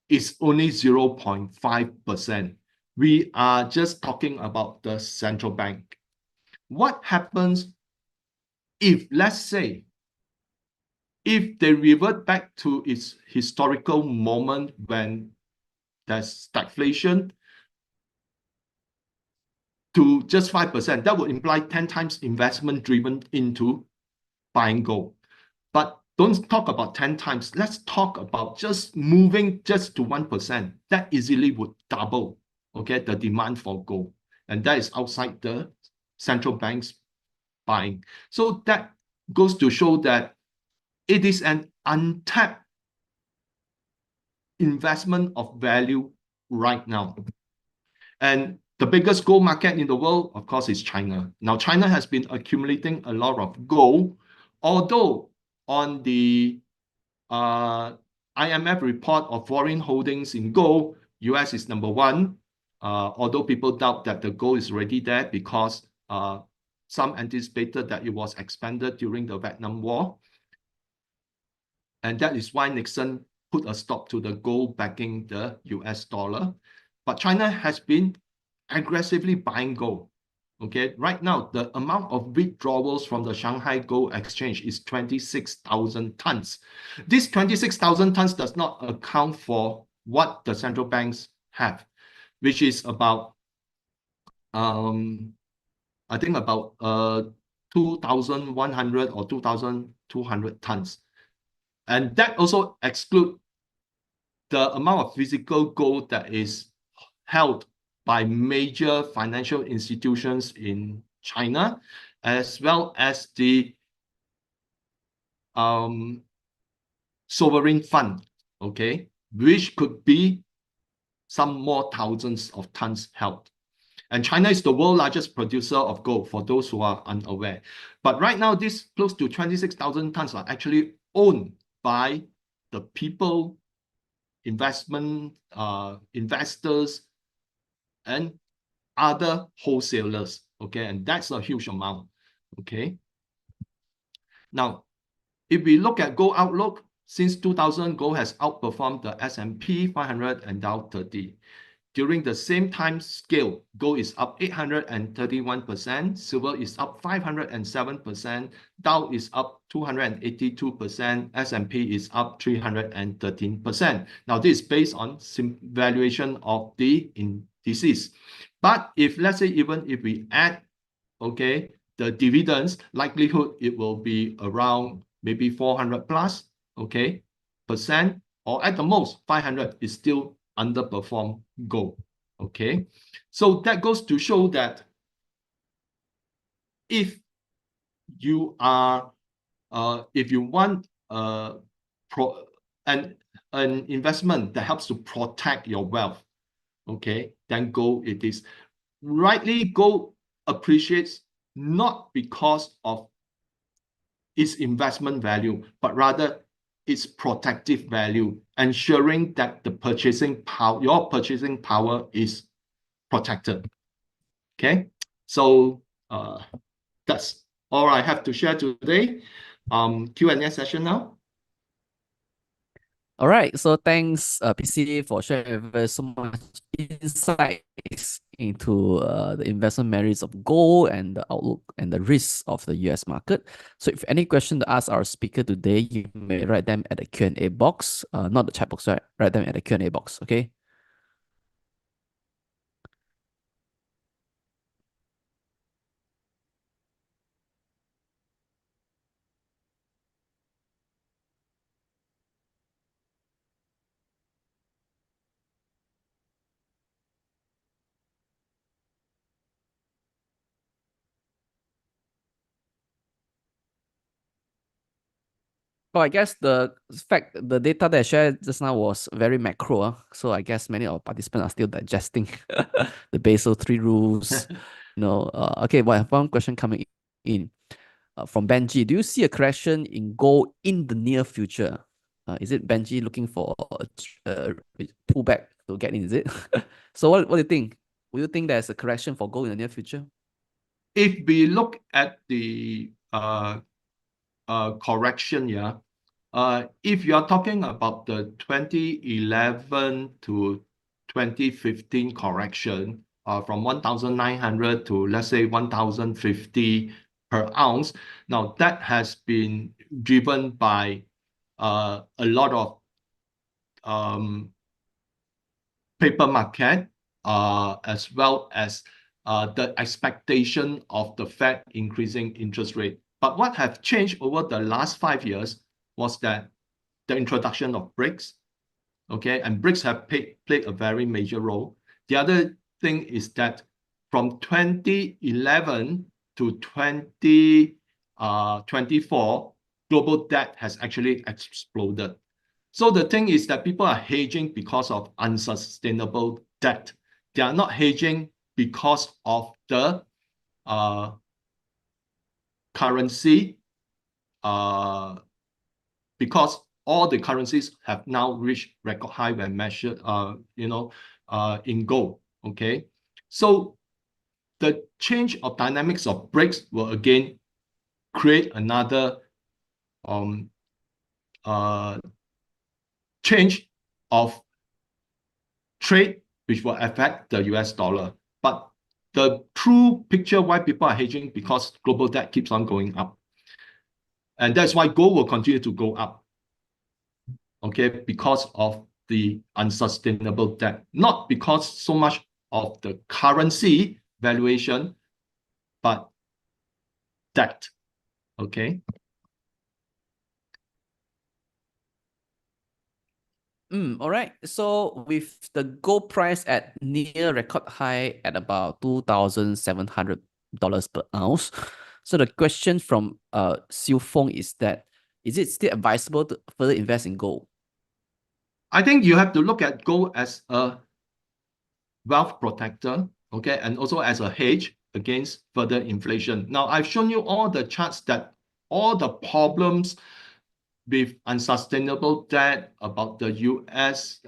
is only 0.5%. We are just talking about the central bank. What happens if, let's say, if they revert back to its historical moment when there's stagflation to just 5%, that would imply 10 times investment driven into buying gold. But don't talk about 10 times. Let's talk about just moving just to 1%. That easily would double, okay, the demand for gold. And that is outside the central bank's buying. So that goes to show that it is an untapped investment of value right now. And the biggest gold market in the world, of course, is China. Now, China has been accumulating a lot of gold although on the IMF report of foreign holdings in gold, US is number one, although people doubt that the gold is already there because some anticipated that it was expanded during the Vietnam War. And that is why Nixon put a stop to the gold backing the US dollar. But China has been aggressively buying gold. Okay, right now, the amount of withdrawals from the Shanghai Gold Exchange is 26,000 tons. This 26,000 tons does not account for what the central banks have, which is about, I think about 2,100 or 2,200 tons. And that also excludes the amount of physical gold that is held by major financial institutions in China, as well as the sovereign fund, okay, which could be some more thousands of tons held. And China is the world's largest producer of gold, for those who are unaware. But right now, this close to 26,000 tons are actually owned by the people, investors, and other wholesalers, okay? And that's a huge amount, okay? Now, if we look at gold outlook, since 2000, gold has outperformed the S&P 500 and Dow 30. During the same time scale, gold is up 831%, silver is up 507%, Dow is up 282%, S&P is up 313%. Now, this is based on valuation of the indices. But if, let's say, even if we add, okay, the dividends, likelihood it will be around maybe 400 plus, okay, percent, or at the most 500 is still underperform gold, okay? So that goes to show that if you are, if you want an investment that helps to protect your wealth, okay, then gold it is. Rightly, gold appreciates not because of its investment value, but rather its protective value, ensuring that the purchasing power, your purchasing power is protected. Okay, so that's all I have to share today. Q&A session now. All right, so thanks, PC, for sharing with us so much insights into the investment merits of gold and the outlook and the risks of the US market. So if any question to ask our speaker today, you may write them at the Q&A box, not the chat box, right? Write them at the Q&A box, okay? Oh, I guess the data that I shared just now was very macro. So I guess many of our participants are still digesting the Basel III rules. Okay, well, I have one question coming in from Benji. Do you see a correction in gold in the near future? Is it Benji looking for a pullback to get in? Is it? So what do you think? Will you think there's a correction for gold in the near future? If we look at the correction, yeah, if you are talking about the 2011 to 2015 correction, from 1,900 to, let's say, 1,050 per ounce, now that has been driven by a lot of paper market, as well as the expectation of the Fed increasing interest rate. But what have changed over the last 5 years was that the introduction of BRICS, okay, and BRICS have played a very major role. The other thing is that from 2011 to 2024, global debt has actually exploded. So the thing is that people are hedging because of unsustainable debt. They are not hedging because of the currency because all the currencies have now reached record high when measured, in gold. Okay, so the change of dynamics of BRICS will again create another change of trade, which will affect the US dollar. But the true picture why people are hedging, because global debt keeps on going up. And that's why gold will continue to go up. Okay, because of the unsustainable debt, not because so much of the currency valuation, but debt. Okay. All right. So with the gold price at near record high at about $2,700 per ounce, so the question from Siu Fong is that, is it still advisable to further invest in gold? I think you have to look at gold as a wealth protector, okay, and also as a hedge against further inflation. Now, I've shown you all the charts that all the problems with unsustainable debt, about the US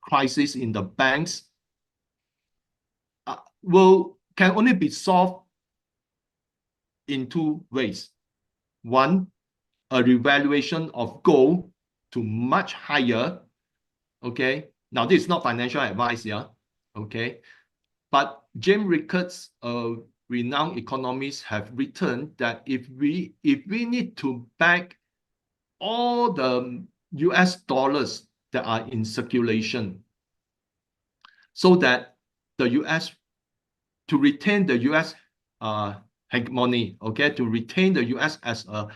crisis in the banks, can only be solved in two ways. One, a revaluation of gold to much higher. Okay, now this is not financial advice, yeah. Okay, but James Rickards, a renowned economist, have written that if we need to back all the US dollars that are in circulation, so that the US, to retain the US hegemony, okay, to retain the US as a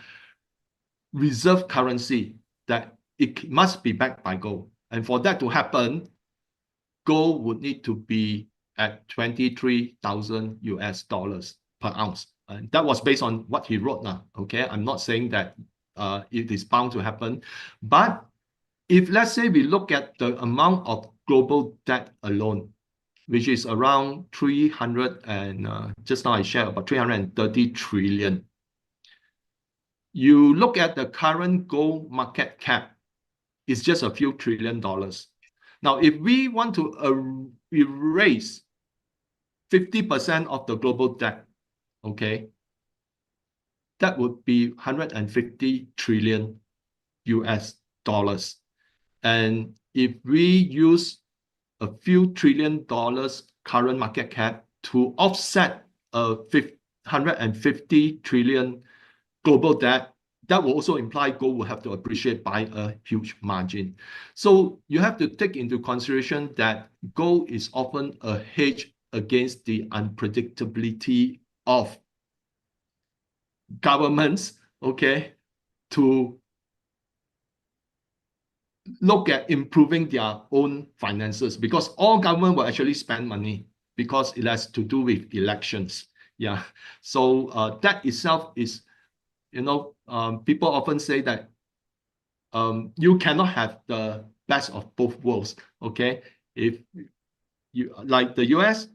reserve currency, that it must be backed by gold. And for that to happen, gold would need to be at 23,000 US dollars per ounce. And that was based on what he wrote now. Okay, I'm not saying that it is bound to happen. But if, let's say, we look at the amount of global debt alone, which is around 300 and just now I shared about 330 trillion. You look at the current gold market cap, it's just a few $trillion. Now, if we want to erase 50% of the global debt, okay, that would be 150 trillion US dollars. And if we use a few $1 trillion current market cap to offset a 150 trillion global debt, that will also imply gold will have to appreciate by a huge margin. So you have to take into consideration that gold is often a hedge against the unpredictability of governments, okay, to look at improving their own finances, because all government will actually spend money because it has to do with elections. Yeah. So that itself is, people often say that you cannot have the best of both worlds. Okay. If you, like the US,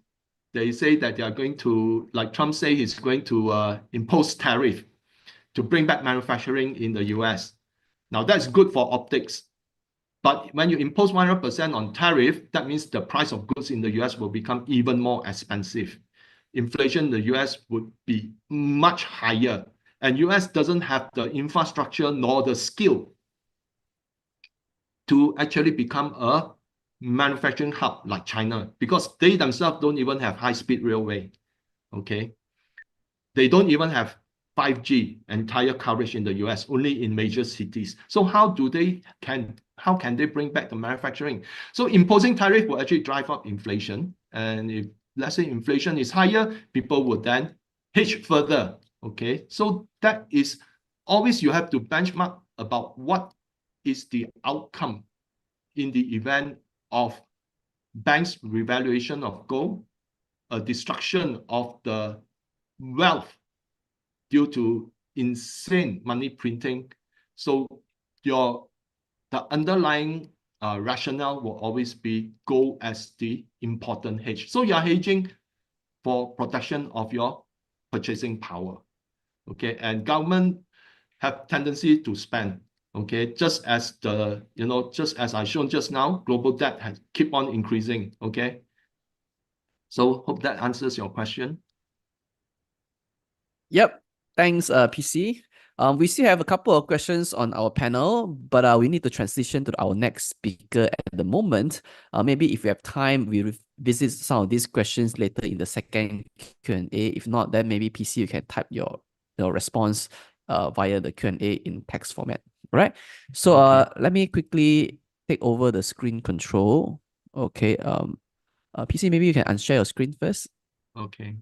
they say that they are going to, like Trump say, he's going to impose tariff to bring back manufacturing in the US. Now that's good for optics. But when you impose 100% on tariff, that means the price of goods in the US will become even more expensive. Inflation in the US would be much higher. And US doesn't have the infrastructure nor the skill to actually become a manufacturing hub like China, because they themselves don't even have high-speed railway. Okay. They don't even have 5G entire coverage in the US, only in major cities. So how can they bring back the manufacturing? So imposing tariff will actually drive up inflation. And if, let's say, inflation is higher, people would then hedge further. Okay, so that is always, you have to benchmark about what is the outcome in the event of banks' revaluation of gold, a destruction of the wealth due to insane money printing. So the underlying rationale will always be gold as the important hedge. So you're hedging for protection of your purchasing power. Okay, and government have tendency to spend. Okay, just as just as I shown just now, global debt has keep on increasing. Okay, so hope that answers your question. Yep. Thanks, PC. We still have a couple of questions on our panel, but we need to transition to our next speaker at the moment. Maybe if we have time, we revisit some of these questions later in the second Q&A. If not, then maybe PC, you can type your response via the Q&A in text format. All right. So Okay. let me quickly take over the screen control. Okay. PC, maybe you can unshare your screen first. Okay.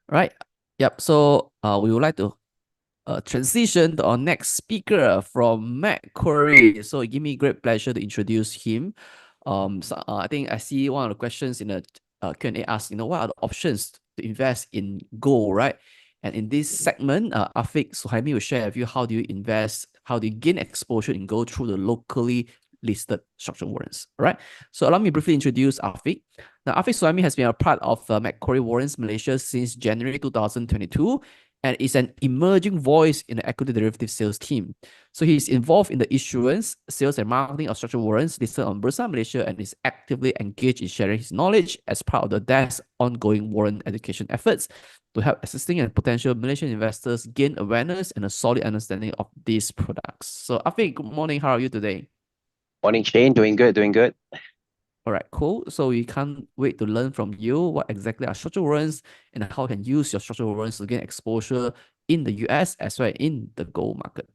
Right. Yep. So we would like to transition to our next speaker from Macquarie. So it give me great pleasure to introduce him. I think I see one of the questions in the Q&A asks, what are the options to invest in gold, right? And in this segment, Afiq Suhaimi will share with you how do you invest, how do you gain exposure in gold through the locally listed structured warrants, all right? So allow me to briefly introduce Afiq. Now, Afiq Suhaimi has been a part of Macquarie Warrants Malaysia since January 2022 and is an emerging voice in the equity derivative sales team. So he's involved in the issuance, sales, and marketing of structured warrants listed on Bursa Malaysia and is actively engaged in sharing his knowledge as part of the desk's ongoing warrant education efforts to help existing and potential Malaysian investors gain awareness and a solid understanding of these products. So Afiq, good morning. How are you today? Morning, Shane. Doing good, doing good. All right, cool. So we can't wait to learn from you what exactly are structured warrants and how you can use your structured warrants to gain exposure in the US as well in the gold market.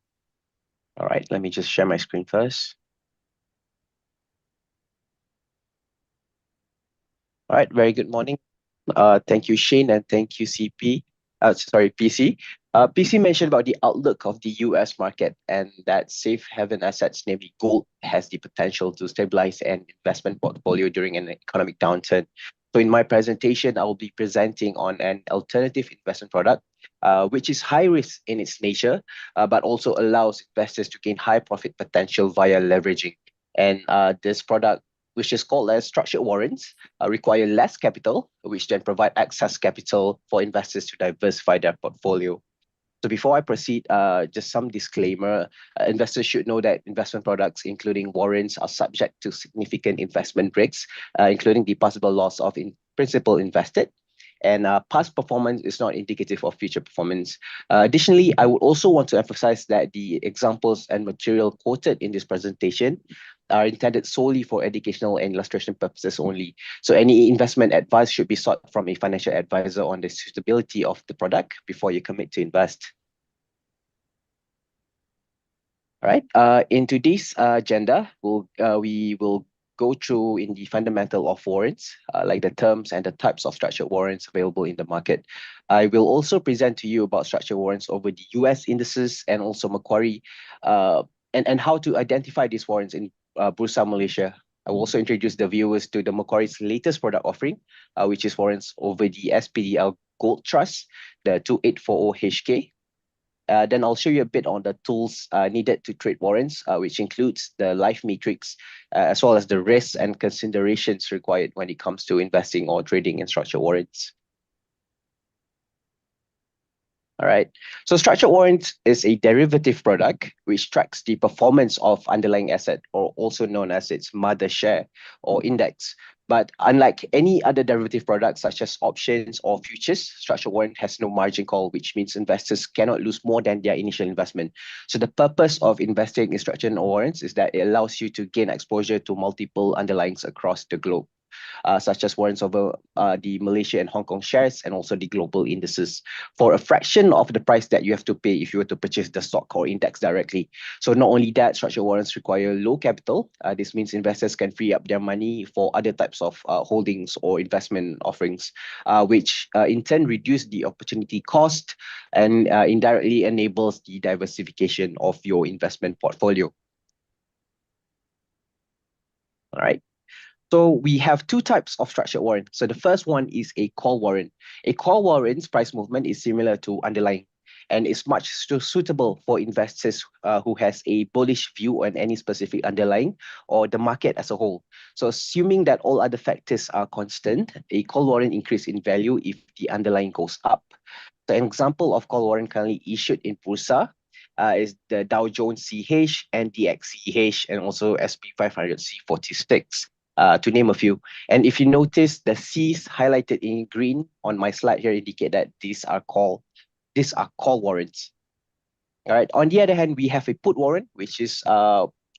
All right, let me just share my screen first. All right, very good morning. Thank you, Shane, and thank you, PC. PC mentioned about the outlook of the US market and that safe haven assets, namely gold, has the potential to stabilize an investment portfolio during an economic downturn. So in my presentation, I will be presenting on an alternative investment product, which is high risk in its nature, but also allows investors to gain high profit potential via leveraging. And this product, which is called as structured warrants, require less capital, which then provide excess capital for investors to diversify their portfolio. So before I proceed, just some disclaimer. Investors should know that investment products, including warrants, are subject to significant investment risks, including the possible loss of principal invested. And past performance is not indicative of future performance. Additionally, I would also want to emphasize that the examples and material quoted in this presentation are intended solely for educational and illustration purposes only. So any investment advice should be sought from a financial advisor on the suitability of the product before you commit to invest. All right. In today's agenda, we will go through in the fundamental of warrants, like the terms and the types of structured warrants available in the market. I will also present to you about structured warrants over the US indices and also Macquarie, and how to identify these warrants in Bursa Malaysia. I will also introduce the viewers to the Macquarie's latest product offering, which is warrants over the SPDL Gold Trust, the 2840HK. Then I'll show you a bit on the tools needed to trade warrants, which includes the life matrix, as well as the risks and considerations required when it comes to investing or trading in structured warrants. All right. So structured warrants is a derivative product which tracks the performance of underlying asset, or also known as its mother share or index. But unlike any other derivative products such as options or futures, structured warrant has no margin call, which means investors cannot lose more than their initial investment. So the purpose of investing in structured warrants is that it allows you to gain exposure to multiple underlyings across the globe, such as warrants over the Malaysia and Hong Kong shares and also the global indices for a fraction of the price that you have to pay if you were to purchase the stock or index directly. So not only that, structured warrants require low capital. This means investors can free up their money for other types of holdings or investment offerings, which in turn reduce the opportunity cost and indirectly enables the diversification of your investment portfolio. All right. So we have two types of structured warrant. So the first one is a call warrant. A call warrant's price movement is similar to underlying and is much suitable for investors who has a bullish view on any specific underlying or the market as a whole. So assuming that all other factors are constant, a call warrant increase in value if the underlying goes up. The example of call warrant currently issued in Bursa is the Dow Jones CH, NDX CH, and also SP 500 C46, to name a few. And if you notice, the C's highlighted in green on my slide here indicate that these are call warrants. All right. On the other hand, we have a put warrant, which is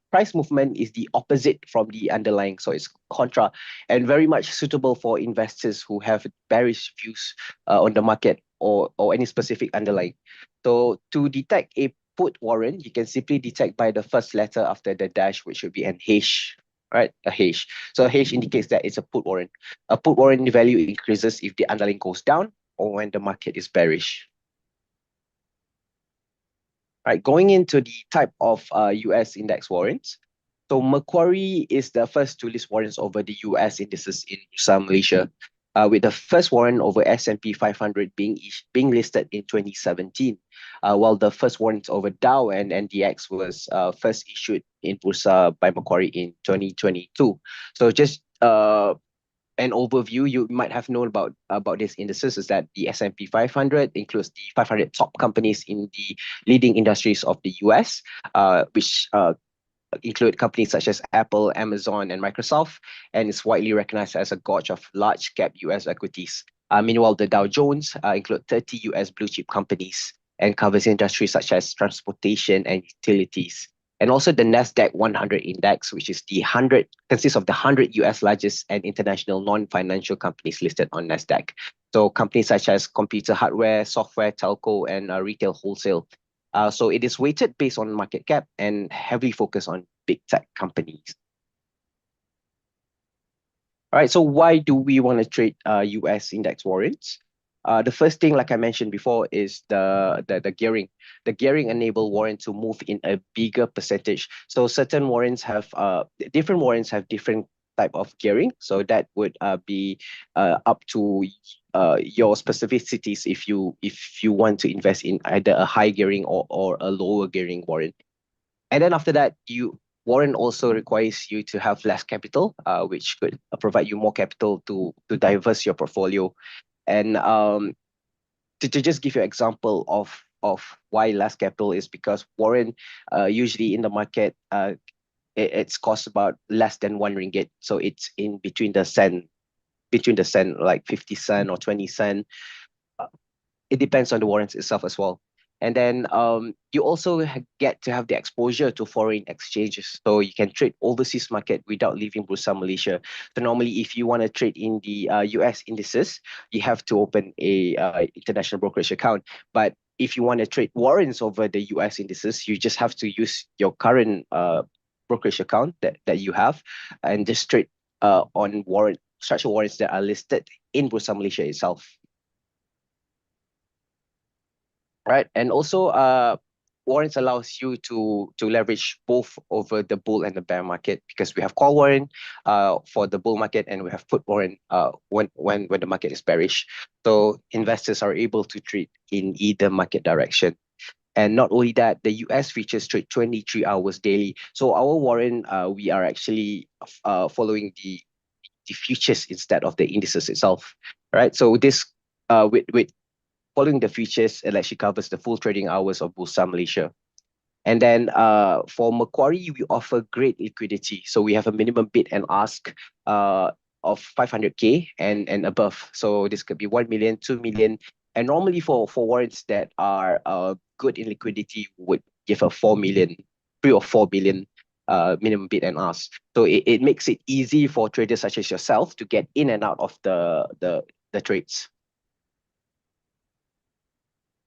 price movement is the opposite from the underlying, so it's contra, and very much suitable for investors who have bearish views on the market or any specific underlying. So to detect a put warrant, you can simply detect by the first letter after the dash, which would be an H, right? A H. So a H indicates that it's a put warrant. A put warrant value increases if the underlying goes down or when the market is bearish. Right, going into the type of US index warrants. So Macquarie is the first to list warrants over the US indices in Bursa Malaysia, with the first warrant over S&P 500 being listed in 2017, while the first warrant over Dow and NDX was first issued in Bursa by Macquarie in 2022. So just an overview you might have known about these indices is that the S&P 500 includes the 500 top companies in the leading industries of the US, which include companies such as Apple, Amazon, and Microsoft, and is widely recognized as a gauge of large cap US equities. Meanwhile, the Dow Jones include 30 US blue chip companies and covers industries such as transportation and utilities. And also the Nasdaq 100 index, which is consists of the 100 US largest and international non-financial companies listed on Nasdaq. So companies such as computer hardware, software, telco, and retail wholesale. So it is weighted based on market cap and heavily focused on big tech companies. All right, so why do we want to trade US index warrants? The first thing, like I mentioned before, is the gearing. The gearing enable warrant to move in a bigger percentage. So certain warrants have different warrants have different type of gearing. So that would be up to your specificities if you want to invest in either a high gearing or a lower gearing warrant. And then after that, warrant also requires you to have less capital, which could provide you more capital to diverse your portfolio. And to just give you an example of why less capital is because warrant usually in the market it's cost about less than 1 ringgit, so it's in between the cent like 50 cent or 20 cent. It depends on the warrants itself as well. And then you also get to have the exposure to foreign exchanges. So you can trade overseas market without leaving Bursa Malaysia. So normally, if you want to trade in the US indices, you have to open a international brokerage account. But if you want to trade warrants over the US indices, you just have to use your current brokerage account that you have and just trade on structured warrants that are listed in Bursa Malaysia itself. Right, and also warrants allows you to leverage both over the bull and the bear market because we have call warrant for the bull market and we have put warrant when the market is bearish. So investors are able to trade in either market direction. And not only that, the US futures trade 23 hours daily. So our warrant, we are actually following the futures instead of the indices itself, right? So this with following the futures, it actually covers the full trading hours of Bursa Malaysia. And then for Macquarie, we offer great liquidity. So we have a minimum bid and ask of 500K and above. So this could be 1 million, 2 million. And normally for warrants that are good in liquidity would give a 4 million, 3 or 4 billion minimum bid and ask. So it makes it easy for traders such as yourself to get in and out of the trades.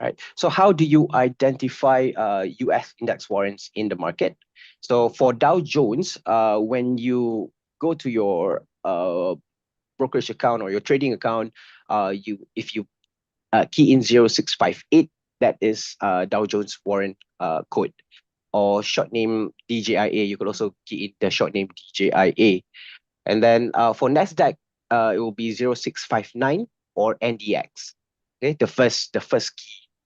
Right. So how do you identify US index warrants in the market? So for Dow Jones, when you go to your brokerage account or your trading account, if you key in 0658, that is Dow Jones warrant code, or short name DJIA. You could also key in the short name DJIA. And then for Nasdaq, it will be 0659 or NDX. Okay, the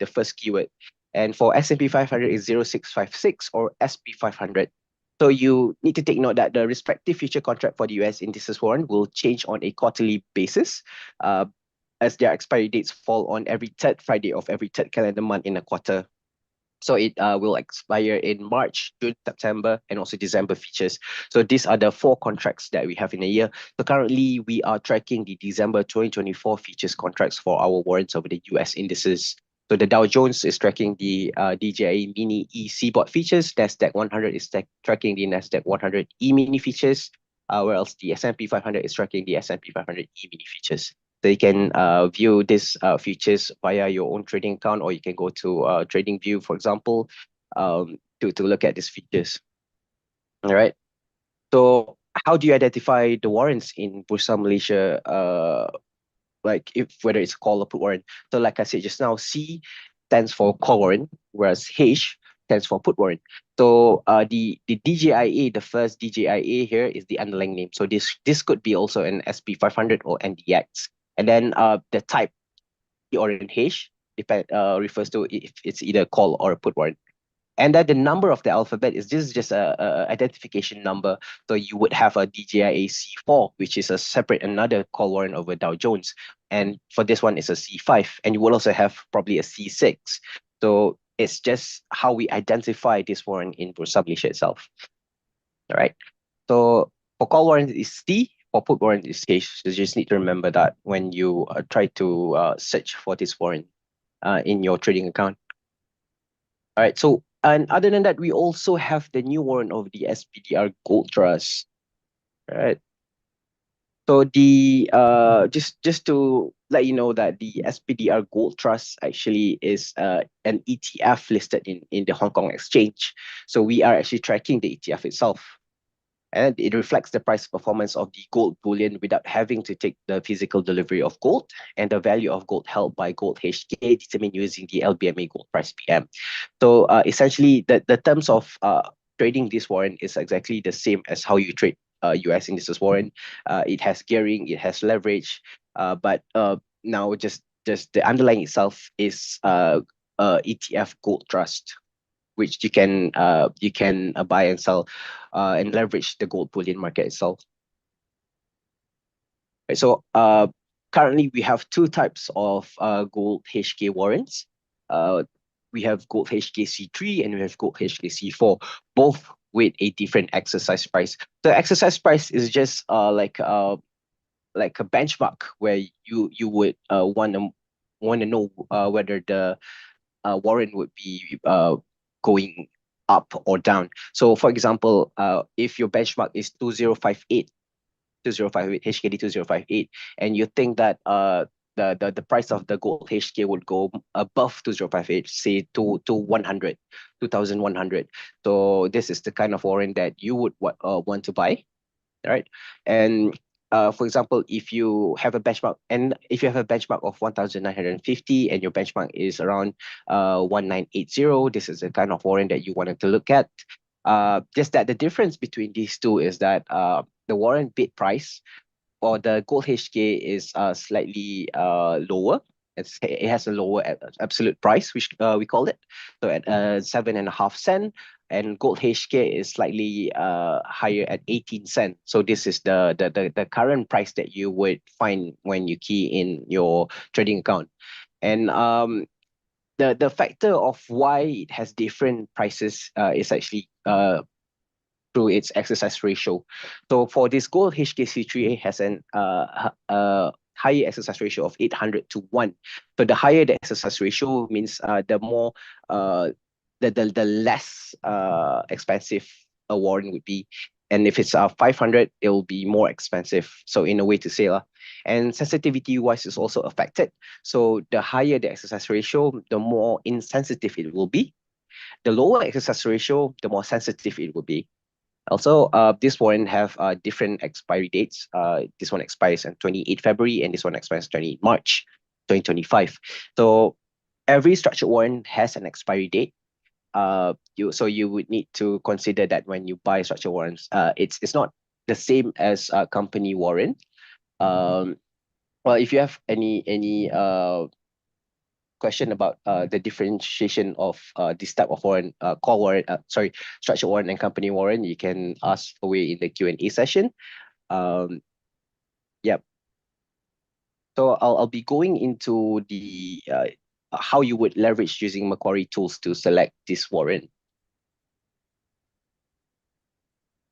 first keyword. And for S&P 500 is 0656 or SP 500. So you need to take note that the respective future contract for the US indices warrant will change on a quarterly basis as their expiry dates fall on every third Friday of every third calendar month in a quarter. So it will expire in March, June, September, and also December features. So these are the 4 contracts that we have in a year. So currently, we are tracking the December 2024 futures contracts for our warrants over the US indices. So the Dow Jones is tracking the DJI Mini E Seaboard features. Nasdaq 100 is tracking the Nasdaq 100 E Mini features, whereas the S&P 500 is tracking the S&P 500 E Mini features. So you can view these features via your own trading account, or you can go to TradingView, for example, to look at these features. All right. So how do you identify the warrants in Bursa Malaysia? Like whether it's a call or put warrant. So like I said just now, C stands for call warrant, whereas H stands for put warrant. So the DJIA, the first DJIA here is the underlying name. So this could be also an SP500 or NDX. And then the type, P or an H, refers to if it's either call or a put warrant. And then the number of the alphabet is just a identification number. So you would have a DJIA C4, which is a separate another call warrant over Dow Jones. And for this one, it's a C5. And you will also have probably a C6. So it's just how we identify this warrant in Bursa Malaysia itself. All right. So for call warrant is C, for put warrant is H. So you just need to remember that when you try to search for this warrant in your trading account. All right. So, and other than that, we also have the new warrant of the SPDR Gold Trust. All right. So the just to let you know that the SPDR Gold Trust actually is an ETF listed in the Hong Kong Exchange. So we are actually tracking the ETF itself. And it reflects the price performance of the gold bullion without having to take the physical delivery of gold, and the value of gold held by Gold HK determined using the LBMA gold price PM. So essentially, the terms of trading this warrant is exactly the same as how you trade US indices warrant. It has gearing, it has leverage, but now just the underlying itself is ETF gold trust, which you can buy and sell and leverage the gold bullion market itself. Right, so currently we have 2 types of gold HK warrants. We have gold HK C3 and we have gold HK C4, both with a different exercise price. The exercise price is just like a benchmark where you would want to know whether the warrant would be going up or down. So for example, if your benchmark is 2058 HKD 2058, and you think that the price of the gold HK would go above 2058, say to 100, 2100. So this is the kind of warrant that you would want to buy, right? And for example, if you have a benchmark of 1950 and your benchmark is around 1980, this is the kind of warrant that you wanted to look at. Just that the difference between these two is that the warrant bid price for the gold HK is slightly lower. It has a lower absolute price, which we call it. So at 7.5 cent, and gold HK is slightly higher at 18 cent. So this is the current price that you would find when you key in your trading account. And the factor of why it has different prices is actually through its exercise ratio. So for this gold HKC3A has an higher exercise ratio of 800 to 1. So the higher the exercise ratio means the more the less expensive a warrant would be. And if it's 500, it will be more expensive. So in a way to say, and sensitivity wise is also affected. So the higher the exercise ratio, the more insensitive it will be. The lower exercise ratio, the more sensitive it will be. Also, this warrant have different expiry dates. This one expires on 28 February and this one expires 28 March 2025. So every structured warrant has an expiry date. You would need to consider that when you buy structured warrants. It's not the same as a company warrant. Well, if you have any question about the differentiation of this type of warrant, call warrant, structured warrant and company warrant, you can ask away in the Q&A session. Yep. So I'll be going into the how you would leverage using Macquarie tools to select this warrant.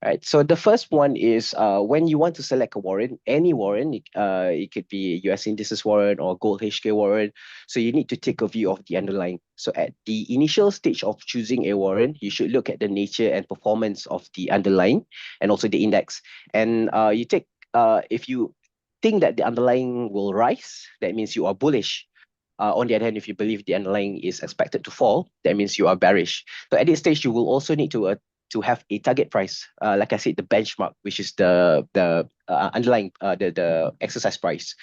Right. So the first one is when you want to select a warrant, any warrant, it could be US indices warrant or gold HK warrant. So you need to take a view of the underlying. So at the initial stage of choosing a warrant, you should look at the nature and performance of the underlying and also the index. And if you think that the underlying will rise, that means you are bullish. On the other hand, if you believe the underlying is expected to fall, that means you are bearish. So at this stage, you will also need to have a target price. Like I said, the benchmark, which is the underlying the exercise price.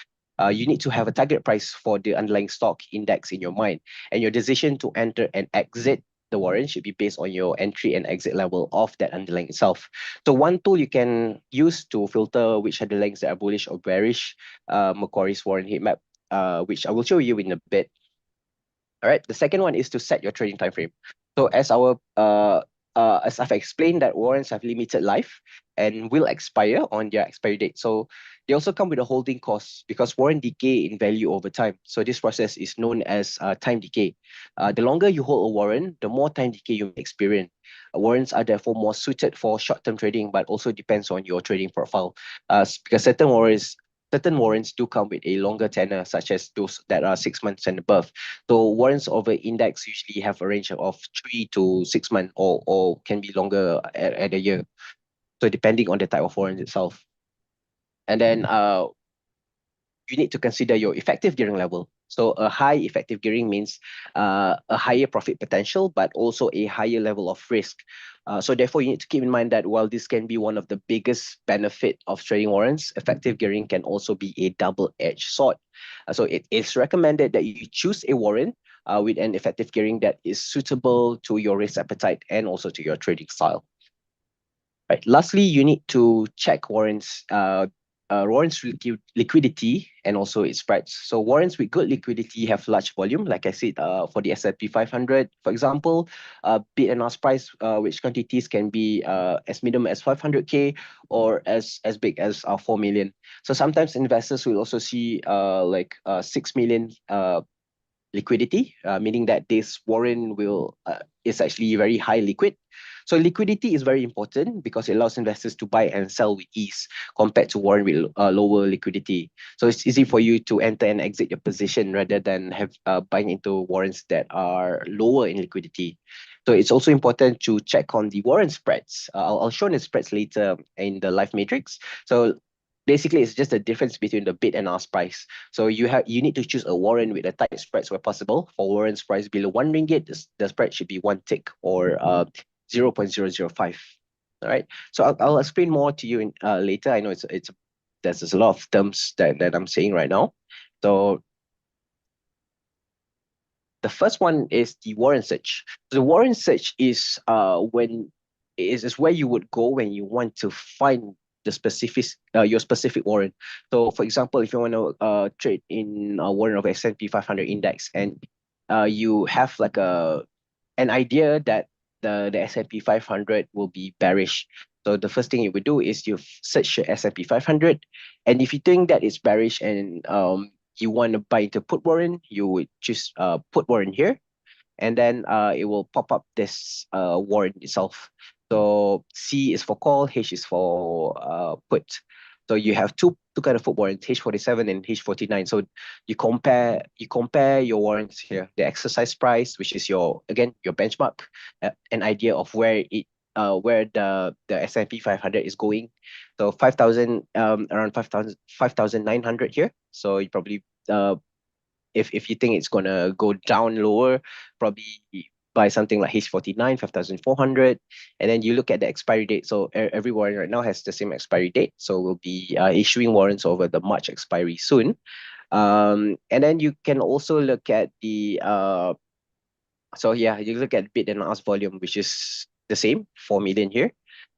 You need to have a target price for the underlying stock index in your mind, and your decision to enter and exit the warrant should be based on your entry and exit level of that underlying itself. So one tool you can use to filter which underlyings that are bullish or bearish, Macquarie's warrant heat map, which I will show you in a bit. All right. The second one is to set your trading time frame. So as I've explained, that warrants have limited life and will expire on their expiry date. So they also come with a holding cost because warrant decay in value over time. So this process is known as time decay. The longer you hold a warrant, the more time decay you experience. Warrants are therefore more suited for short-term trading, but also depends on your trading profile. Because certain warrants do come with a longer tenor, such as those that are 6 months and above. So warrants over index usually have a range of 3 to 6 months or can be longer at a year. So depending on the type of warrant itself. And then you need to consider your effective gearing level. So a high effective gearing means a higher profit potential, but also a higher level of risk. So therefore, you need to keep in mind that while this can be one of the biggest benefit of trading warrants, effective gearing can also be a double-edged sword. So it is recommended that you choose a warrant with an effective gearing that is suitable to your risk appetite and also to your trading style. Right. Lastly, you need to check warrants liquidity and also its spreads. So warrants with good liquidity have large volume. Like I said, for the S&P 500, for example, bid and ask price, which quantities can be as minimum as 500K or as big as 4 million. So sometimes investors will also see 6 million liquidity, meaning that this warrant is actually very high liquid. So liquidity is very important because it allows investors to buy and sell with ease compared to warrant with lower liquidity. So it's easy for you to enter and exit your position rather than buying into warrants that are lower in liquidity. So it's also important to check on the warrant spreads. I'll show the spreads later in the live matrix. So basically, it's just the difference between the bid and ask price. So you need to choose a warrant with a tight spreads where possible. For warrants price below RM1, the spread should be 1 tick or 0.005. All right. So I'll explain more to you later. I know there's a lot of terms that I'm saying right now. So the first one is the warrant search. The warrant search is where you would go when you want to find your specific warrant. So for example, if you want to trade in a warrant of S&P 500 index and you have like an idea that the S&P 500 will be bearish. So the first thing you would do is you search your S&P 500, and if you think that it's bearish and you want to buy into put warrant, you would choose put warrant here, and then it will pop up this warrant itself. So C is for call, H is for put. So you have two kind of put warrants, H47 and H49. So you compare your warrants here, the exercise price, which is your benchmark, an idea of where the S&P 500 is going. So 5,000 around 5,900 here. So you probably if you think it's gonna go down lower, probably buy something like H49, 5,400, and then you look at the expiry date. So every warrant right now has the same expiry date. So we'll be issuing warrants over the March expiry soon. And then you can also look at the you look at bid and ask volume, which is the same, 4 million here.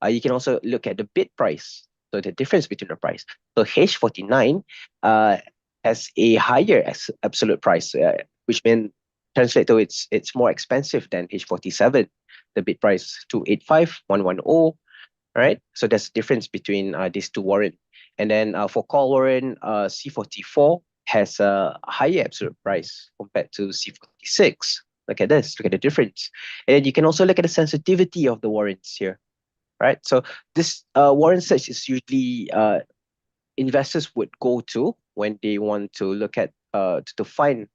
You can also look at the bid price, so the difference between the price. So H49 has a higher absolute price, which means translate to it's more expensive than H47. The bid price 285,110. Right, so there's a difference between these two warrant. And then for call warrant, C44 has a higher absolute price compared to C46. Look at this, look at the difference. And then you can also look at the sensitivity of the warrants here, right? So this warrant search is usually investors would go to when they want to look at to find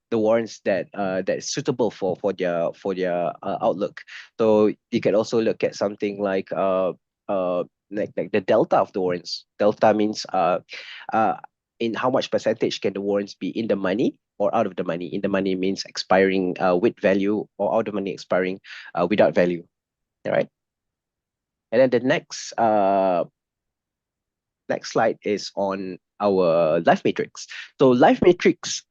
the warrants that that is suitable for their outlook. So you can also look at something like the delta of the warrants. Delta means in how much percentage can the warrants be in the money or out of the money. In the money means expiring with value, or out of money expiring without value. All right. And then the next slide is on our life matrix. So life matrix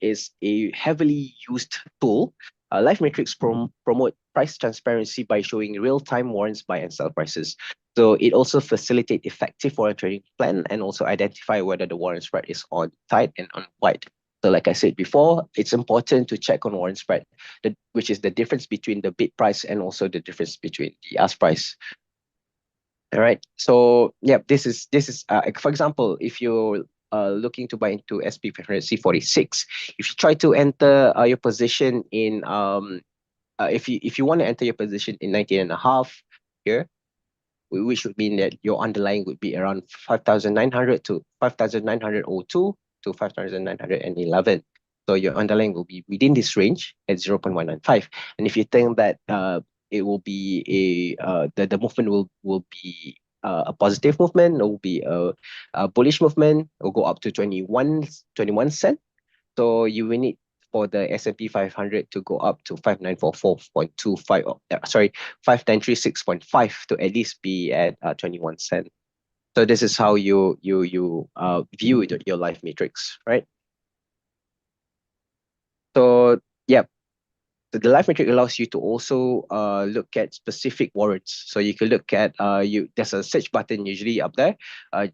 is a heavily used tool. Life matrix promote price transparency by showing real-time warrants buy and sell prices. So it also facilitate effective warrant trading plan and also identify whether the warrant spread is on tight and on wide. So like I said before, it's important to check on warrant spread, which is the difference between the bid price and also the difference between the ask price. All right. So yeah, this is for example, if you're looking to buy into SP 500 C46, if you try to enter your position in if you want to enter your position in 19.5 here, which would mean that your underlying would be around 5,900 to 5,902 to 5,911. So your underlying will be within this range at 0.195. And if you think that it will be the movement will be a positive movement, it will be a bullish movement, it will go up to 21 cent. So you will need for the S&P 500 to go up to 5944.25, sorry, 5936.5 to at least be at 21 cent. So this is how you view your life matrix, right? So yeah, so the life matrix allows you to also look at specific warrants. So you can look at there's a search button usually up there.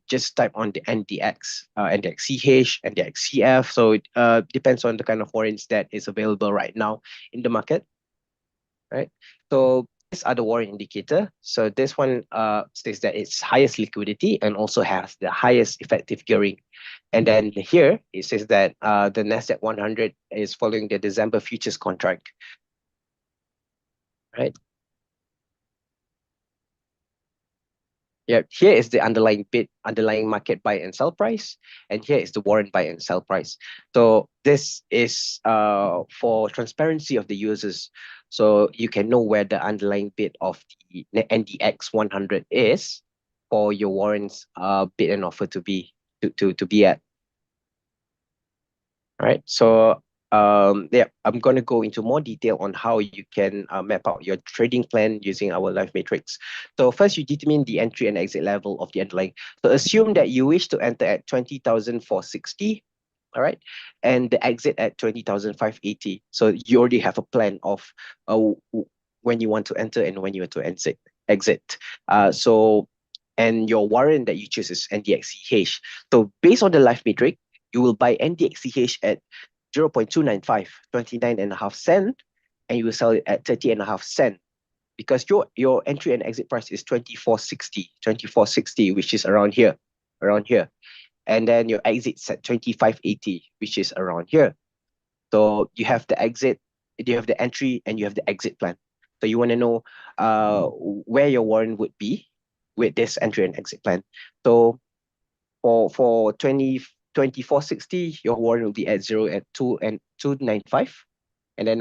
Just type on the NDX, NDXCH, NDXCF. So it depends on the kind of warrants that is available right now in the market, right? So these are the warrant indicator. So this one says that it's highest liquidity and also has the highest effective gearing. And then here it says that the Nasdaq 100 is following the December futures contract, right? Yeah, here is the underlying market buy and sell price, and here is the warrant buy and sell price. So this is for transparency of the users, so you can know where the underlying bid of the NDX 100 is for your warrants bid and offer to be at. Right. So yeah, I'm going to go into more detail on how you can map out your trading plan using our life matrix. So first, you determine the entry and exit level of the underlying. So assume that you wish to enter at 20,460, all right, and the exit at 20,580. So you already have a plan of when you want to enter and when you want to exit. And your warrant that you choose is NDXCH. So based on the life matrix, you will buy NDXCH at 0.295, 29.5 cent, and you will sell it at 30.5 cent, because your entry and exit price is 2460, which is around here. And then your exit's at 2580, which is around here. So you have the exit, you have the entry, and you have the exit plan. So you want to know where your warrant would be with this entry and exit plan. So for 2460, your warrant will be at 2 and 295, and then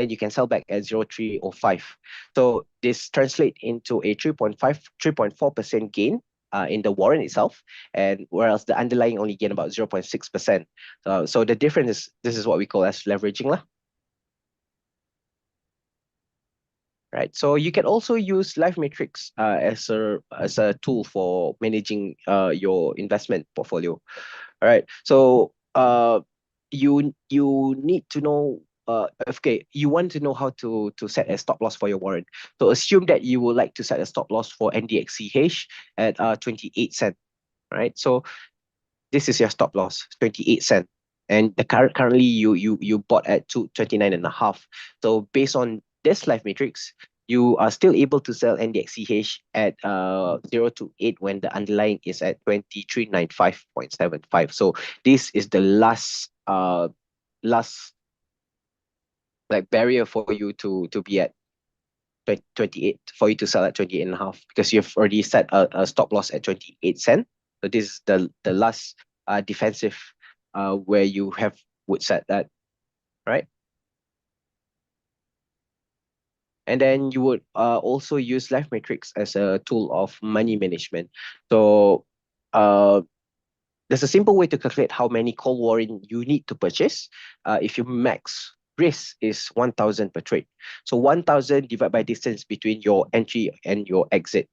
you can sell back at 0305. So this translates into a 3.4% gain in the warrant itself, and whereas the underlying only gain about 0.6%. So the difference is, this is what we call as leveraging lah. Right. So you can also use life matrix as a tool for managing your investment portfolio. All right. So you need to know okay, you want to know how to set a stop loss for your warrant. So assume that you would like to set a stop loss for NDXCH at 28 cent. Right. So this is your stop loss, 28 cent. And the currently you bought at 29.5. So based on this life matrix, you are still able to sell NDXCH at 0 to 8 when the underlying is at 2395.75. So this is the last like barrier for you to be at 28, for you to sell at 28 and a half, because you've already set a stop loss at 28 cent. So this is the last defensive where you would set that, right? And then you would also use Life Matrix as a tool of money management. So there's a simple way to calculate how many call warrant you need to purchase. If your max risk is 1,000 per trade. So 1,000 divided by distance between your entry and your exit.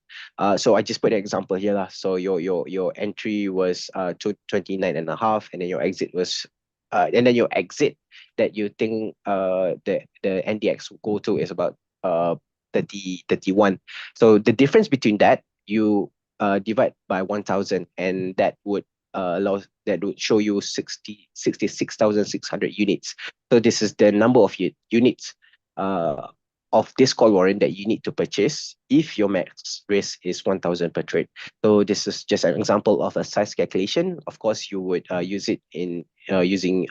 So I just put an example here lah. So your entry was 29.5, and then your exit was and then your exit that you think the NDX will go to is about 31. So the difference between that, you divide by 1,000, and that would show you 66,600 units. So this is the number of units of this call warrant that you need to purchase if your max risk is 1,000 per trade. So this is just an example of a size calculation. Of course, you would use it in using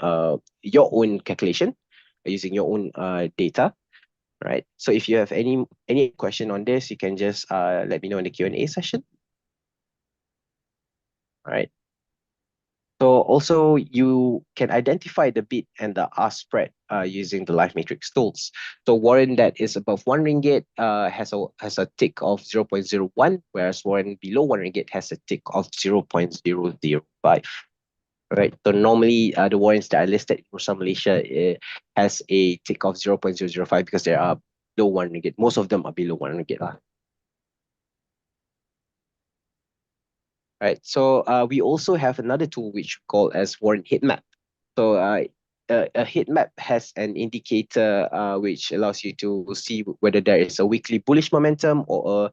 your own calculation, using your own data. Right. So if you have any question on this, you can just let me know in the Q&A session. All right. So also you can identify the bid and the ask spread using the Life Matrix tools. So warrant that is above 1 ringgit has a tick of 0.01, whereas warrant below 1 ringgit has a tick of 0.005. Right. So normally the warrants that are listed in Bursa Malaysia has a tick of 0.005 because they are below 1 ringgit. Most of them are below 1 ringgit. Right. So we also have another tool which we call as warrant heat map. So a heat map has an indicator which allows you to see whether there is a weekly bullish momentum or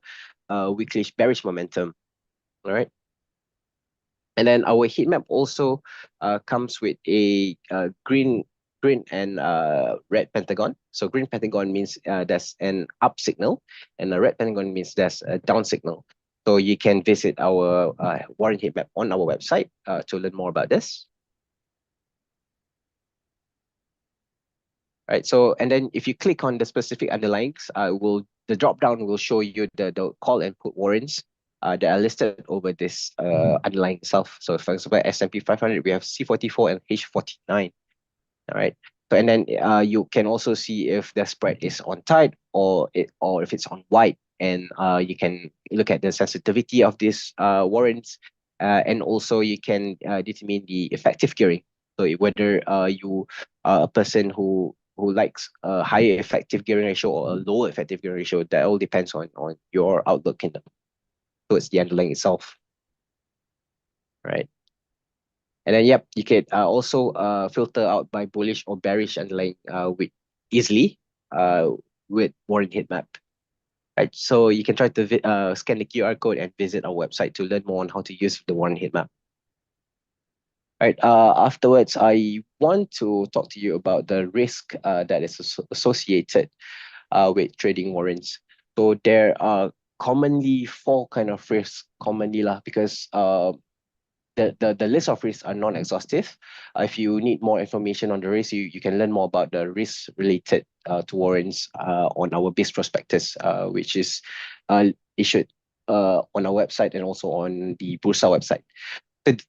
a weekly bearish momentum. All right. And then our heat map also comes with a green and red pentagon. So green pentagon means there's an up signal, and the red pentagon means there's a down signal. So you can visit our warrant heat map on our website to learn more about this. Right. So, and then if you click on the specific underlyings, the drop down will show you the call and put warrants that are listed over this underlying itself. So for example, S&P 500, we have C44 and H49. All right. So, and then you can also see if the spread is on tight or if it's on wide, and you can look at the sensitivity of these warrants, and also you can determine the effective gearing. So whether you are a person who likes a higher effective gearing ratio or a lower effective gearing ratio, that all depends on your outlook towards the underlying itself. Right. And then, yep, you can also filter out by bullish or bearish underlying easily with warrant heat map. Right. So you can try to scan the QR code and visit our website to learn more on how to use the warrant heat map. Right. Afterwards, I want to talk to you about the risk that is associated with trading warrants. So there are commonly 4 kind of risks because the list of risks are non-exhaustive. If you need more information on the risk, you can learn more about the risks related to warrants on our BIS prospectus, which is issued on our website and also on the Bursa website.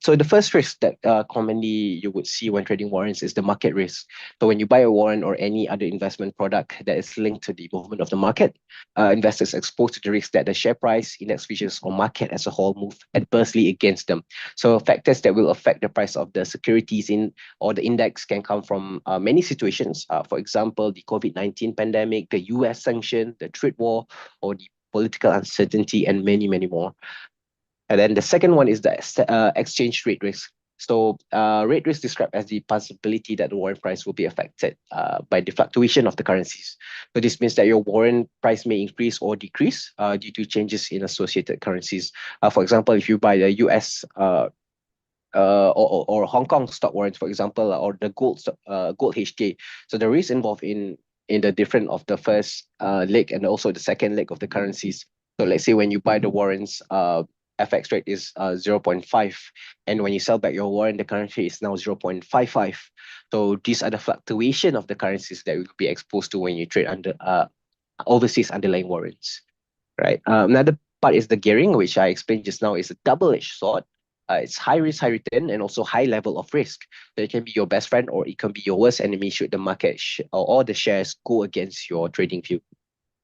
So the first risk that commonly you would see when trading warrants is the market risk. So when you buy a warrant or any other investment product that is linked to the movement of the market, investors are exposed to the risk that the share price, index futures, or market as a whole move adversely against them. So factors that will affect the price of the securities or the index can come from many situations. For example, the COVID-19 pandemic, the US sanction, the trade war, or the political uncertainty, and many, many more. And then the second one is the exchange rate risk. So rate risk described as the possibility that the warrant price will be affected by the fluctuation of the currencies. So this means that your warrant price may increase or decrease due to changes in associated currencies. For example, if you buy the US or Hong Kong stock warrants, for example, or the gold HK. So the risk involved in in the difference of the first leg and also the second leg of the currencies. So let's say when you buy the warrants, FX rate is 0.5, and when you sell back your warrant, the currency is now 0.55. So these are the fluctuation of the currencies that will be exposed to when you trade under overseas underlying warrants, right? Another part is the gearing, which I explained just now, is a double-edged sword. It's high risk, high return, and also high level of risk. So it can be your best friend or it can be your worst enemy should the market or the shares go against your trading view.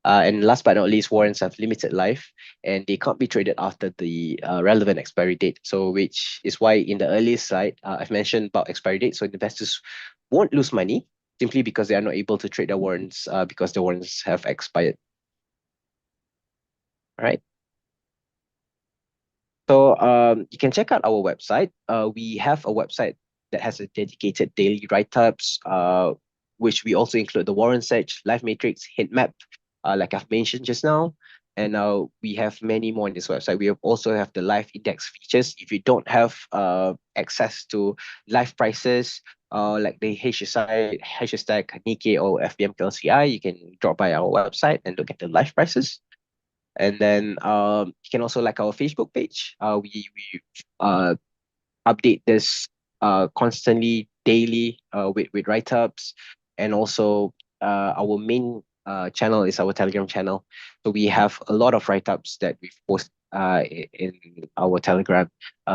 And last but not least, warrants have limited life and they can't be traded after the relevant expiry date. So which is why in the earlier slide, I've mentioned about expiry date. So investors won't lose money simply because they are not able to trade their warrants because the warrants have expired. All right. So you can check out our website. We have a website that has a dedicated daily write-ups, which we also include the warrant search, live matrix, heat map, like I've mentioned just now. And we have many more on this website. We also have the live index features. If you don't have access to live prices, like the HSI, HSTAG, Nikkei, or FBM LCI, you can drop by our website and look at the live prices. And then you can also like our Facebook page. We update this constantly, daily, with write-ups. And also our main channel is our Telegram channel. So we have a lot of write-ups that we post in our Telegram.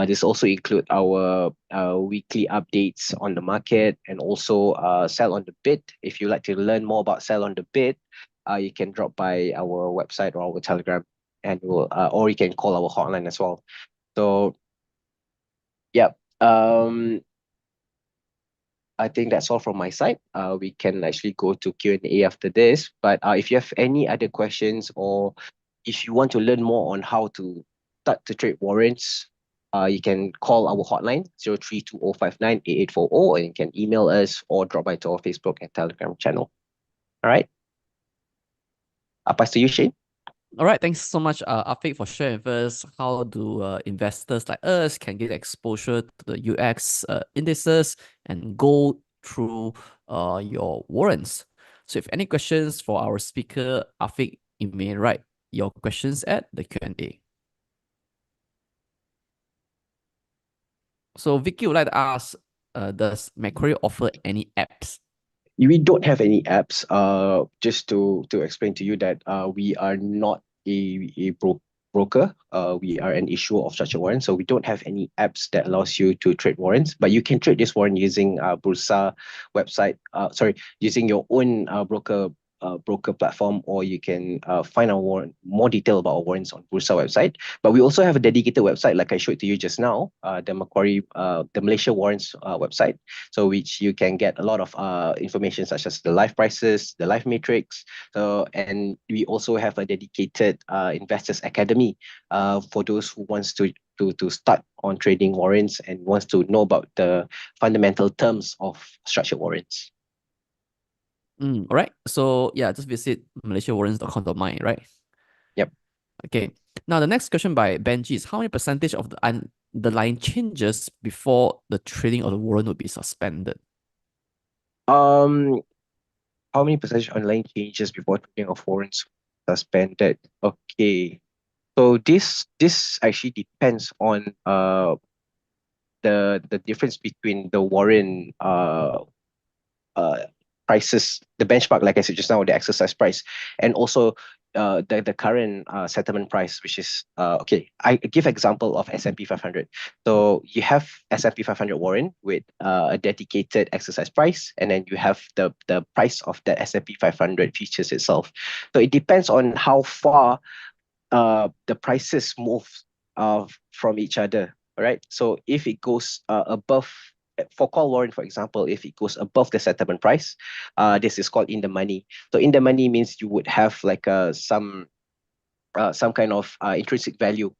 This also include our weekly updates on the market and also sell on the bid. If you like to learn more about sell on the bid, you can drop by our website or our Telegram, and we'll or you can call our hotline as well. So yeah, I think that's all from my side. We can actually go to Q&A after this. But if you have any other questions or if you want to learn more on how to start to trade warrants, you can call our hotline 0320598840, or you can email us or drop by to our Facebook and Telegram channel. All right. I'll pass to you, Shane. All right, thanks so much, Afiq, for sharing with us how do investors like us can get exposure to the UX indices and go through your warrants. So if any questions for our speaker, Afiq, you may write your questions at the Q&A. So Vicky would like to ask, does Macquarie offer any apps? We don't have any apps. Just to explain to you that we are not a broker. We are an issuer of such a warrant, so we don't have any apps that allows you to trade warrants. But you can trade this warrant using Bursa website. Sorry, using your own broker platform, or you can find our warrant, more detail about our warrants on Bursa website. But we also have a dedicated website, like I showed to you just now, the Macquarie, the Malaysia Warrants website. So which you can get a lot of information such as the live prices, the live matrix. And we also have a dedicated Investors Academy for those who wants to start on trading warrants and wants to know about the fundamental terms of structured warrants. All right. So yeah, just visit malaysiawarrants.com.my, right? Yep. Okay. Now the next question by Benji is how many percentage of the underlying changes before the trading of the warrant will be suspended? How many percentage online changes before trading of warrants suspended? Okay. So this actually depends on the difference between the warrant prices, the benchmark, like I said just now, the exercise price, and also the current settlement price, which is okay. I give example of S&P 500. So you have S&P 500 warrant with a dedicated exercise price, and then you have the price of the S&P 500 features itself. So it depends on how far the prices move from each other. All right. So if it goes above, for call warrant, for example, if it goes above the settlement price, this is called in the money. So in the money means you would have like some kind of intrinsic value,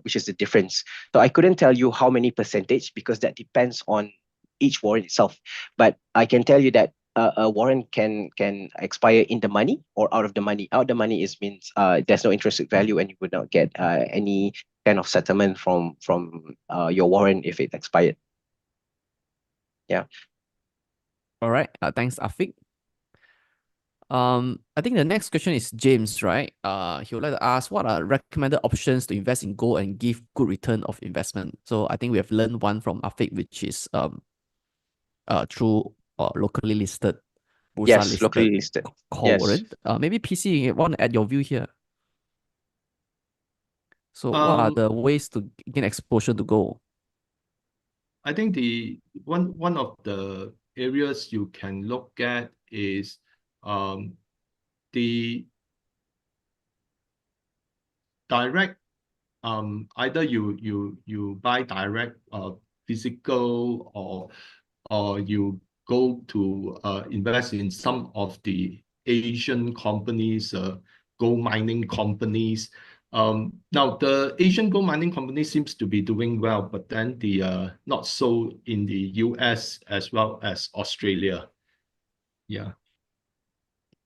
which is the difference. So I couldn't tell you how many percentage because that depends on each warrant itself. But I can tell you that a warrant can expire in the money or out of the money. Out of the money is means there's no intrinsic value and you would not get any kind of settlement from your warrant if it expired. Yeah. All right. Thanks, Afiq. I think the next question is James, right? He would like to ask what are recommended options to invest in gold and give good return of investment. So I think we have learned one from Afiq, which is through locally listed, Bursa Yes, listed locally listed. call Yes. warrant. Maybe PC, you want to add your view here. So what are Um, the ways to gain exposure to gold? I think the one of the areas you can look at is the direct, either you buy direct physical, or you go to invest in some of the Asian companies, gold mining companies. Now the Asian gold mining company seems to be doing well, but then the not so in the US as well as Australia. Yeah.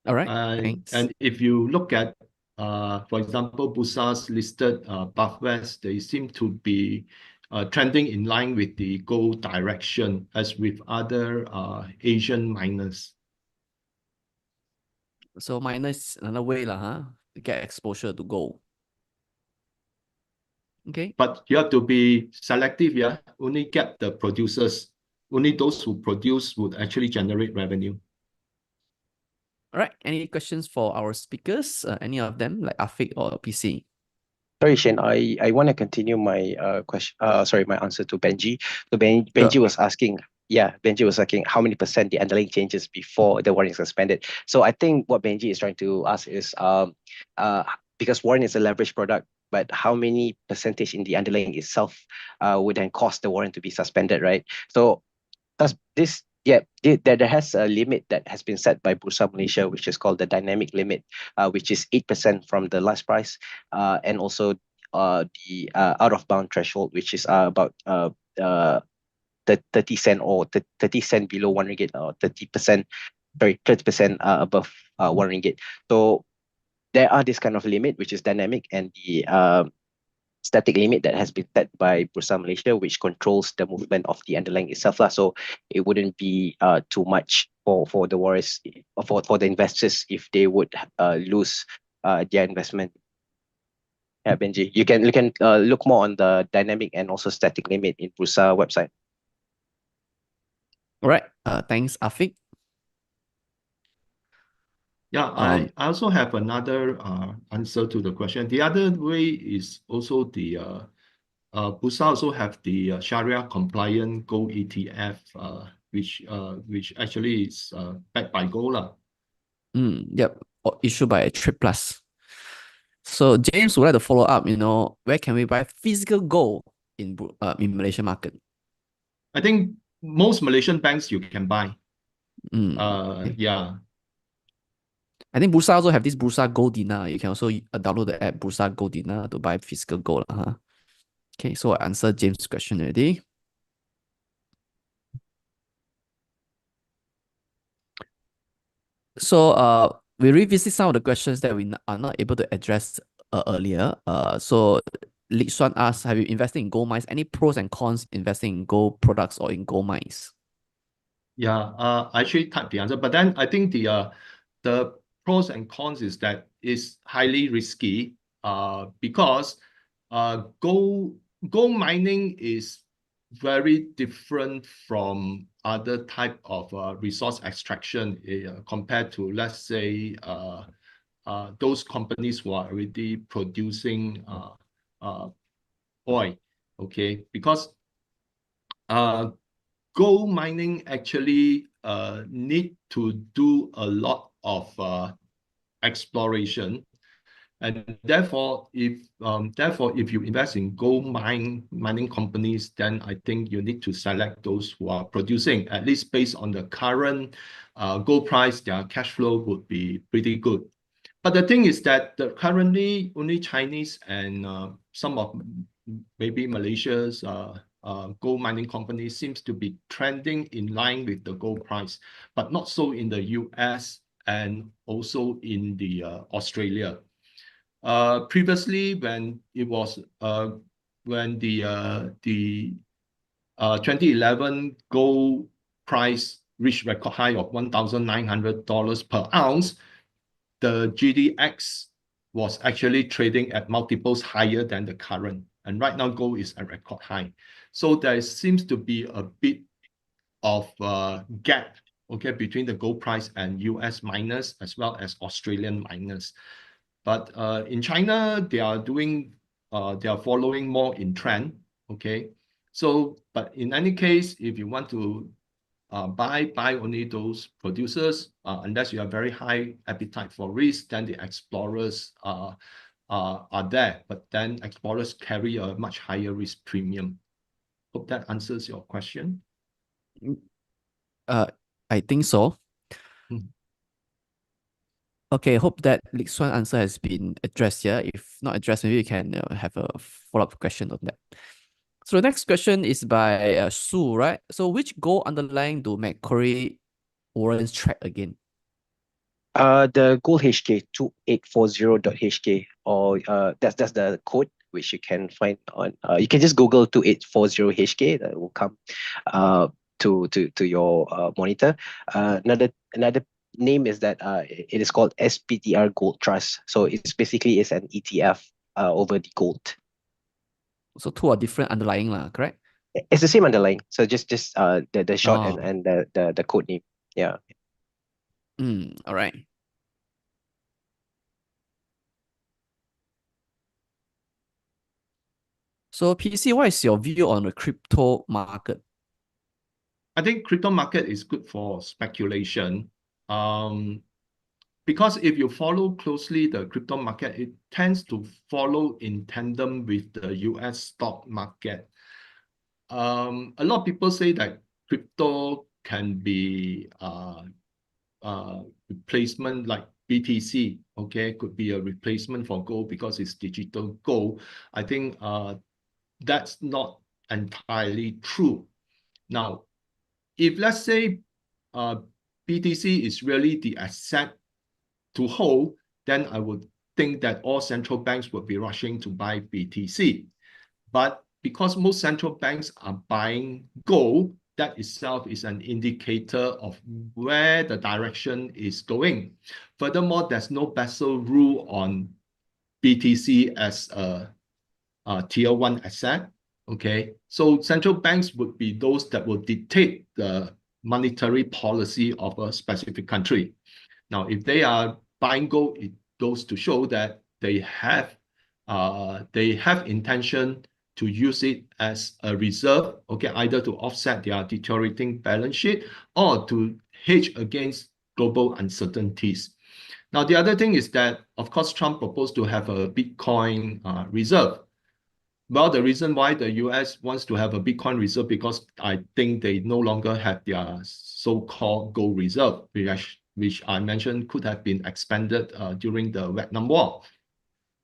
All right, And thanks. if you look at, for example, Bursa's listed Buffwest, they seem to be trending in line with the gold direction as with other Asian miners. So minus another way lah, huh? To get exposure to gold. Okay. But you have to be selective, yeah. Only get the producers. Only those who produce would actually generate revenue. All right. Any questions for our speakers? Any of them, like Afiq or PC? Sorry, Shane. I want to continue my question. Sorry, my answer to Benji. So Benji Sure. was asking. Yeah, Benji was asking how many percent the underlying changes before the warrant is suspended. So I think what Benji is trying to ask is because warrant is a leverage product, but how many percentage in the underlying itself would then cause the warrant to be suspended, right? So does this there has a limit that has been set by Bursa Malaysia, which is called the dynamic limit, which is 8% from the last price, and also the out of bound threshold, which is about the 30 cent or 30 cent below 1 ringgit, or 30%, sorry, 30% above 1 ringgit. So there are this kind of limit which is dynamic, and the static limit that has been set by Bursa Malaysia, which controls the movement of the underlying itself. So it wouldn't be too much for the worries, for the investors, if they would lose their investment. Yeah, Benji, you can look more on the dynamic and also static limit in Bursa website. All right. Thanks, Afiq. Yeah, I also have another answer to the question. The other way is also the Bursa also have the Sharia compliant gold ETF, which actually is backed by gold. Yep. Issued by Trip Plus. So James would like to follow up, where can we buy physical gold in Malaysian market? I think most Malaysian banks you can buy. Okay. Yeah. I think Bursa also have this Bursa Gold Dinar. You can also download the app Bursa Gold Dinar to buy physical gold. Okay, so I answered James' question already. So we revisit some of the questions that we are not able to address earlier. So Lee Xuan asked, have you invested in gold mines? Any pros and cons investing in gold products or in gold mines? Yeah, I actually typed the answer, but then I think the pros and cons is that it's highly risky because gold mining is very different from other type of resource extraction compared to, let's say, those companies who are already producing oil. Okay, because gold mining actually need to do a lot of exploration, and therefore if you invest in gold mining companies, then I think you need to select those who are producing, at least based on the current gold price. Their cash flow would be pretty good. But the thing is that currently only Chinese and some of maybe Malaysia's gold mining companies seems to be trending in line with the gold price, but not so in the US and also in the Australia. Previously, when it was when the 2011 gold price reached record high of $1,900 per ounce, the GDX was actually trading at multiples higher than the current. And right now, gold is at record high. So there seems to be a bit of gap, okay, between the gold price and US miners as well as Australian miners. But in China, they are following more in trend, okay. So, but in any case, if you want to buy only those producers, unless you have very high appetite for risk, then the explorers are there, but then explorers carry a much higher risk premium. Hope that answers your question. I think so. Hmm. Okay, hope that next one answer has been addressed here. If not addressed, maybe you can have a follow-up question on that. So the next question is by Sue, right? So which goal underlying do Macquarie Warrants track again? The gold HK 2840.HK, or that's the code which you can find on. You can just Google 2840HK. That will come to your monitor. Another name is that it is called SPTR Gold Trust. So it's basically is an ETF over the gold. So two are different underlying, correct? It's the same underlying. So just the short Oh. and the code name. Yeah. All right. So PC, what is your view on the crypto market? I think crypto market is good for speculation. Because if you follow closely the crypto market, it tends to follow in tandem with the US stock market. A lot of people say that crypto can be replacement like BTC, okay, could be a replacement for gold because it's digital gold. I think that's not entirely true. Now, if let's say BTC is really the asset to hold, then I would think that all central banks would be rushing to buy BTC. But because most central banks are buying gold, that itself is an indicator of where the direction is going. Furthermore, there's no Basel rule on BTC as a tier one asset. Okay, so central banks would be those that will dictate the monetary policy of a specific country. Now, if they are buying gold, it goes to show that they have intention to use it as a reserve, okay, either to offset their deteriorating balance sheet or to hedge against global uncertainties. Now, the other thing is that, of course, Trump proposed to have a Bitcoin reserve. Well, the reason why the US wants to have a Bitcoin reserve because I think they no longer have their so-called gold reserve, which I mentioned could have been expanded during the Vietnam War.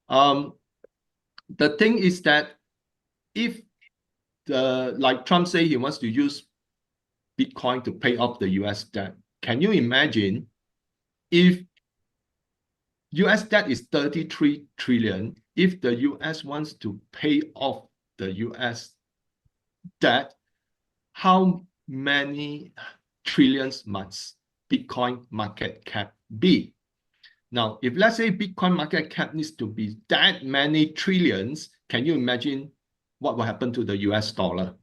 The thing is that if like Trump say he wants to use Bitcoin to pay off the US debt, can you imagine if US debt is 33 trillion, if the US wants to pay off the US debt, how many trillions must Bitcoin market cap be? Now, if let's say Bitcoin market cap needs to be that many trillions, can you imagine what will happen to the US dollar?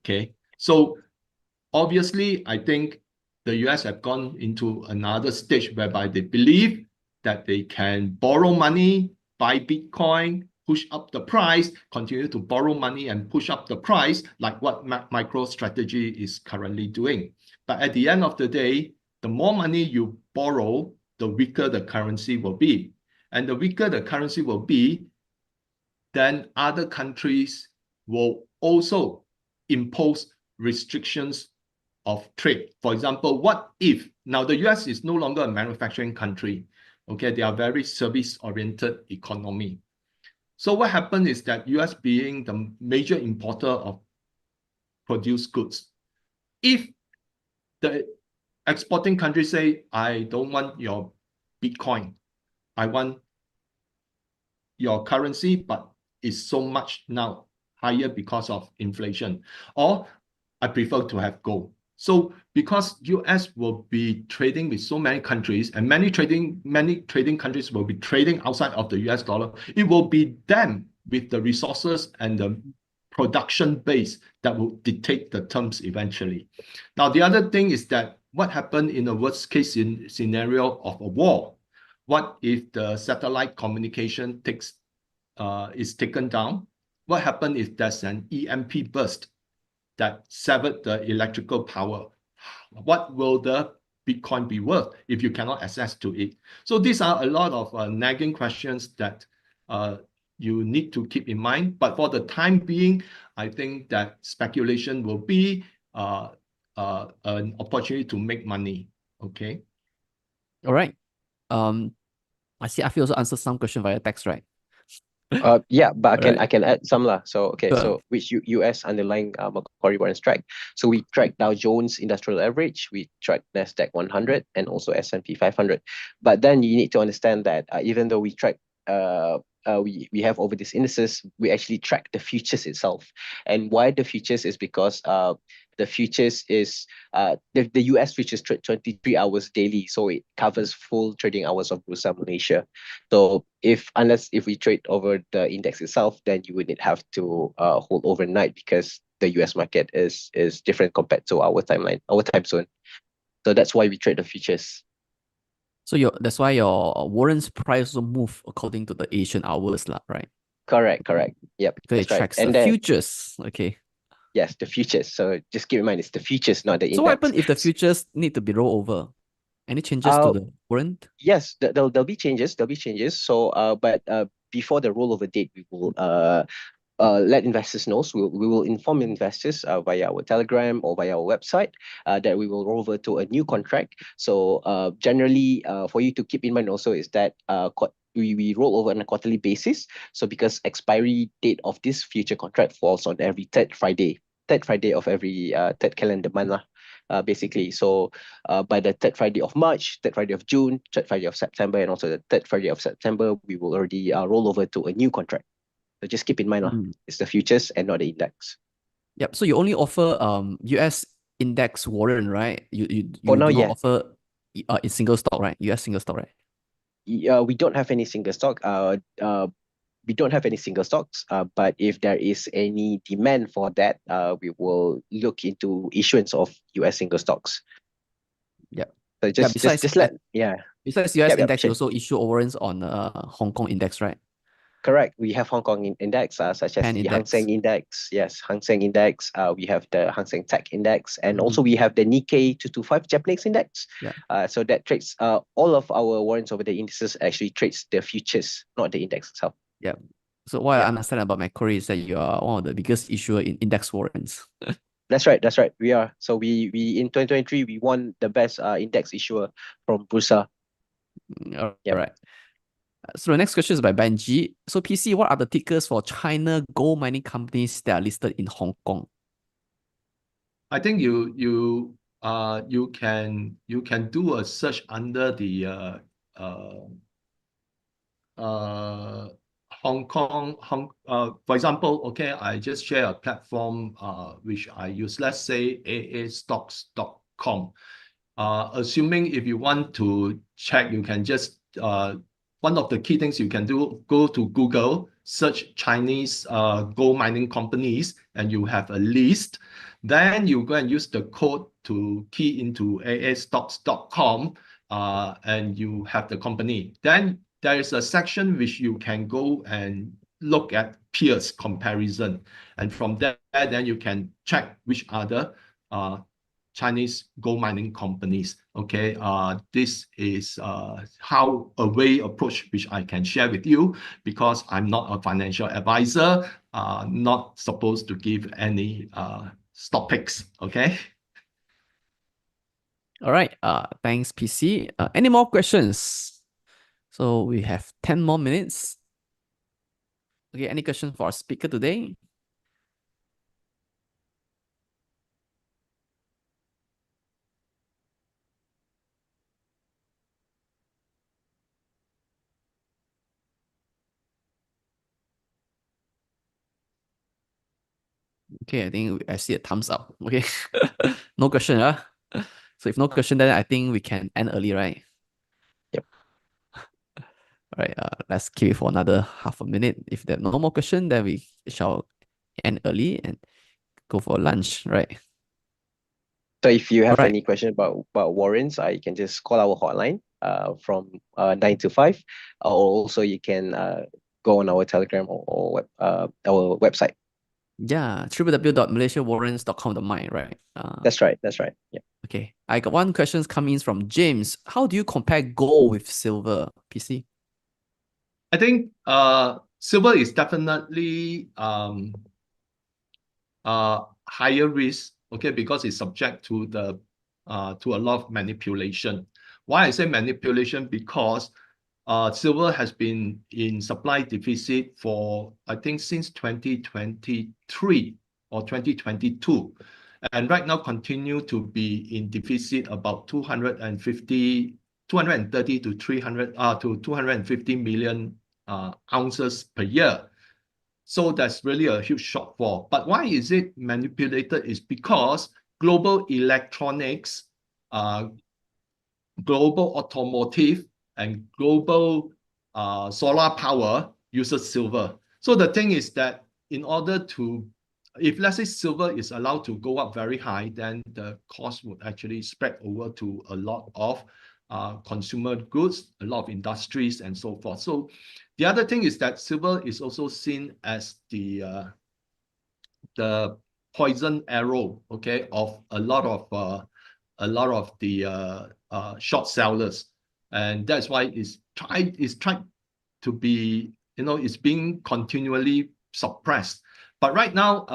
Okay, so obviously, I think the US have gone into another stage whereby they believe that they can borrow money, buy Bitcoin, push up the price, continue to borrow money and push up the price, like what MicroStrategy is currently doing. But at the end of the day, the more money you borrow, the weaker the currency will be. And the weaker the currency will be, then other countries will also impose restrictions of trade. For example, what if, now the US is no longer a manufacturing country, okay, they are very service-oriented economy. So what happened is that US being the major importer of produced goods, if the exporting countries say, I don't want your Bitcoin, I want your currency, but it's so much now higher because of inflation, or I prefer to have gold. So because US will be trading with so many countries and many trading countries will be trading outside of the US dollar, it will be them with the resources and the production base that will dictate the terms eventually. Now, the other thing is that what happened in a worst case scenario of a war? What if the satellite communication is taken down? What happens if there's an EMP burst that severed the electrical power? What will the Bitcoin be worth if you cannot access to it? So these are a lot of nagging questions that you need to keep in mind. But for the time being, I think that speculation will be an opportunity to make money. Okay. All right. I see Afi also answered some question via text, right? Yeah, but I Right. can add some lah. So okay, Sure. so which US underlying Macquarie Warrants track. So we track Dow Jones Industrial Average, we track Nasdaq 100, and also S&P 500. But then you need to understand that even though we track we have over these indices, we actually track the futures itself. And why the futures is because the futures is the US futures trade 23 hours daily, so it covers full trading hours of Bursa Malaysia. So unless if we trade over the index itself, then you wouldn't have to hold overnight because the US market is different compared to our timeline, our time zone. So that's why we trade the futures. So that's why your warrants price will move according to the Asian hours, right? Correct. Yep, Because it that's right. tracks And the then futures. Okay. yes, the futures. So just keep in mind, it's the futures, not the So what index. happens if the futures need to be rolled over? Any changes to Uh, the warrant? yes, there'll be changes. There'll be changes. So but before the rollover date, we will let investors know. So we will inform investors via our Telegram or via our website that we will roll over to a new contract. So generally, for you to keep in mind also is that we roll over on a quarterly basis. So because expiry date of this future contract falls on every third Friday of every third calendar month lah. Basically, so by the third Friday of March, third Friday of June, third Friday of September, and also the third Friday of September, we will already roll over to a new contract. So just keep in mind, it's the futures and not the index. Yep. So you only offer US index warrant, right? You For now, do not yeah. offer a single stock, right? US single stock, right? We don't have any single stock. We don't have any single stocks. But if there is any demand for that, we will look into issuance of US single stocks. Yep. So Besides US Yep, index, you Shane. also issue warrants on Hong Kong index, right? Correct. We have Hong Kong index, such as Pan the Hang index. Seng Index. Yes, Hang Seng Index. We have the Hang Seng Tech Index, and also we have the Nikkei 225 Japanese Index. Yeah. So that trades all of our warrants over the indices actually trades the futures, not the index itself. Yeah. So what I understand about Macquarie is that you are one of the biggest issuer in index warrants. That's right. We are. So we in 2023 we won the best index issuer from Bursa. All right. So the next question is by Benji. So PC, what are the tickers for China gold mining companies that are listed in Hong Kong? I think you can do a search under the Hong Kong, for example, okay, I just share a platform which I use, let's say aastocks.com. Assuming if you want to check, you can just one of the key things you can do, go to Google, search Chinese gold mining companies, and you have a list. Then you go and use the code to key into aastocks.com, and you have the company. Then there is a section which you can go and look at peers comparison. And from there, then you can check which other Chinese gold mining companies. Okay, this is how a way approach which I can share with you, because I'm not a financial advisor, not supposed to give any stock picks. Okay. All right. Thanks, PC. Any more questions? So we have 10 more minutes. Okay, any questions for our speaker today? Okay, I think I see a thumbs up. Okay. No question, huh? So if no question, then I think we can end early, right? Yep. All right, let's keep it for another half a minute. If there's no more question, then we shall end early and go for lunch, right? So if you All have right. any question about warrants, you can just call our hotline from 9 to 5, or also you can go on our Telegram or our website. Yeah, www.malaysiawarrants.com.my, right? That's right. Yeah. Okay, I got one question coming from James. How do you compare gold with silver, PC? I think silver is definitely higher risk, okay, because it's subject to the to a lot of manipulation. Why I say manipulation? Because silver has been in supply deficit for, I think, since 2023 or 2022, and right now continue to be in deficit about 230 to 300 to 250 million ounces per year. So that's really a huge shortfall. But why is it manipulated? Is because global electronics, global automotive, and global solar power uses silver. So the thing is that in order to, if let's say silver is allowed to go up very high, then the cost would actually spread over to a lot of consumer goods, a lot of industries, and so forth. So the other thing is that silver is also seen as the poison arrow, okay, of a lot of the short sellers, and that's why it's tried to be, it's being continually suppressed. But right now,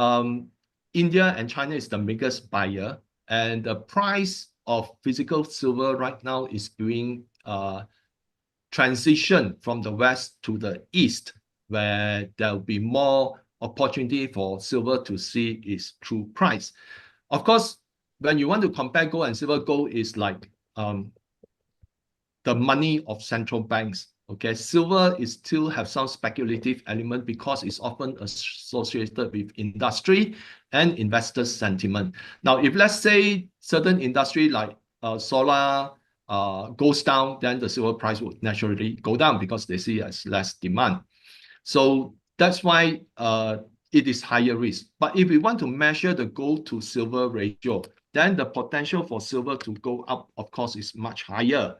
India and China is the biggest buyer, and the price of physical silver right now is being transition from the west to the east, where there will be more opportunity for silver to see its true price. Of course, when you want to compare gold and silver, gold is like the money of central banks. Okay, silver is still have some speculative element because it's often associated with industry and investor sentiment. Now, if let's say certain industry like solar goes down, then the silver price would naturally go down because they see as less demand. So that's why it is higher risk. But if we want to measure the gold to silver ratio, then the potential for silver to go up, of course, is much higher.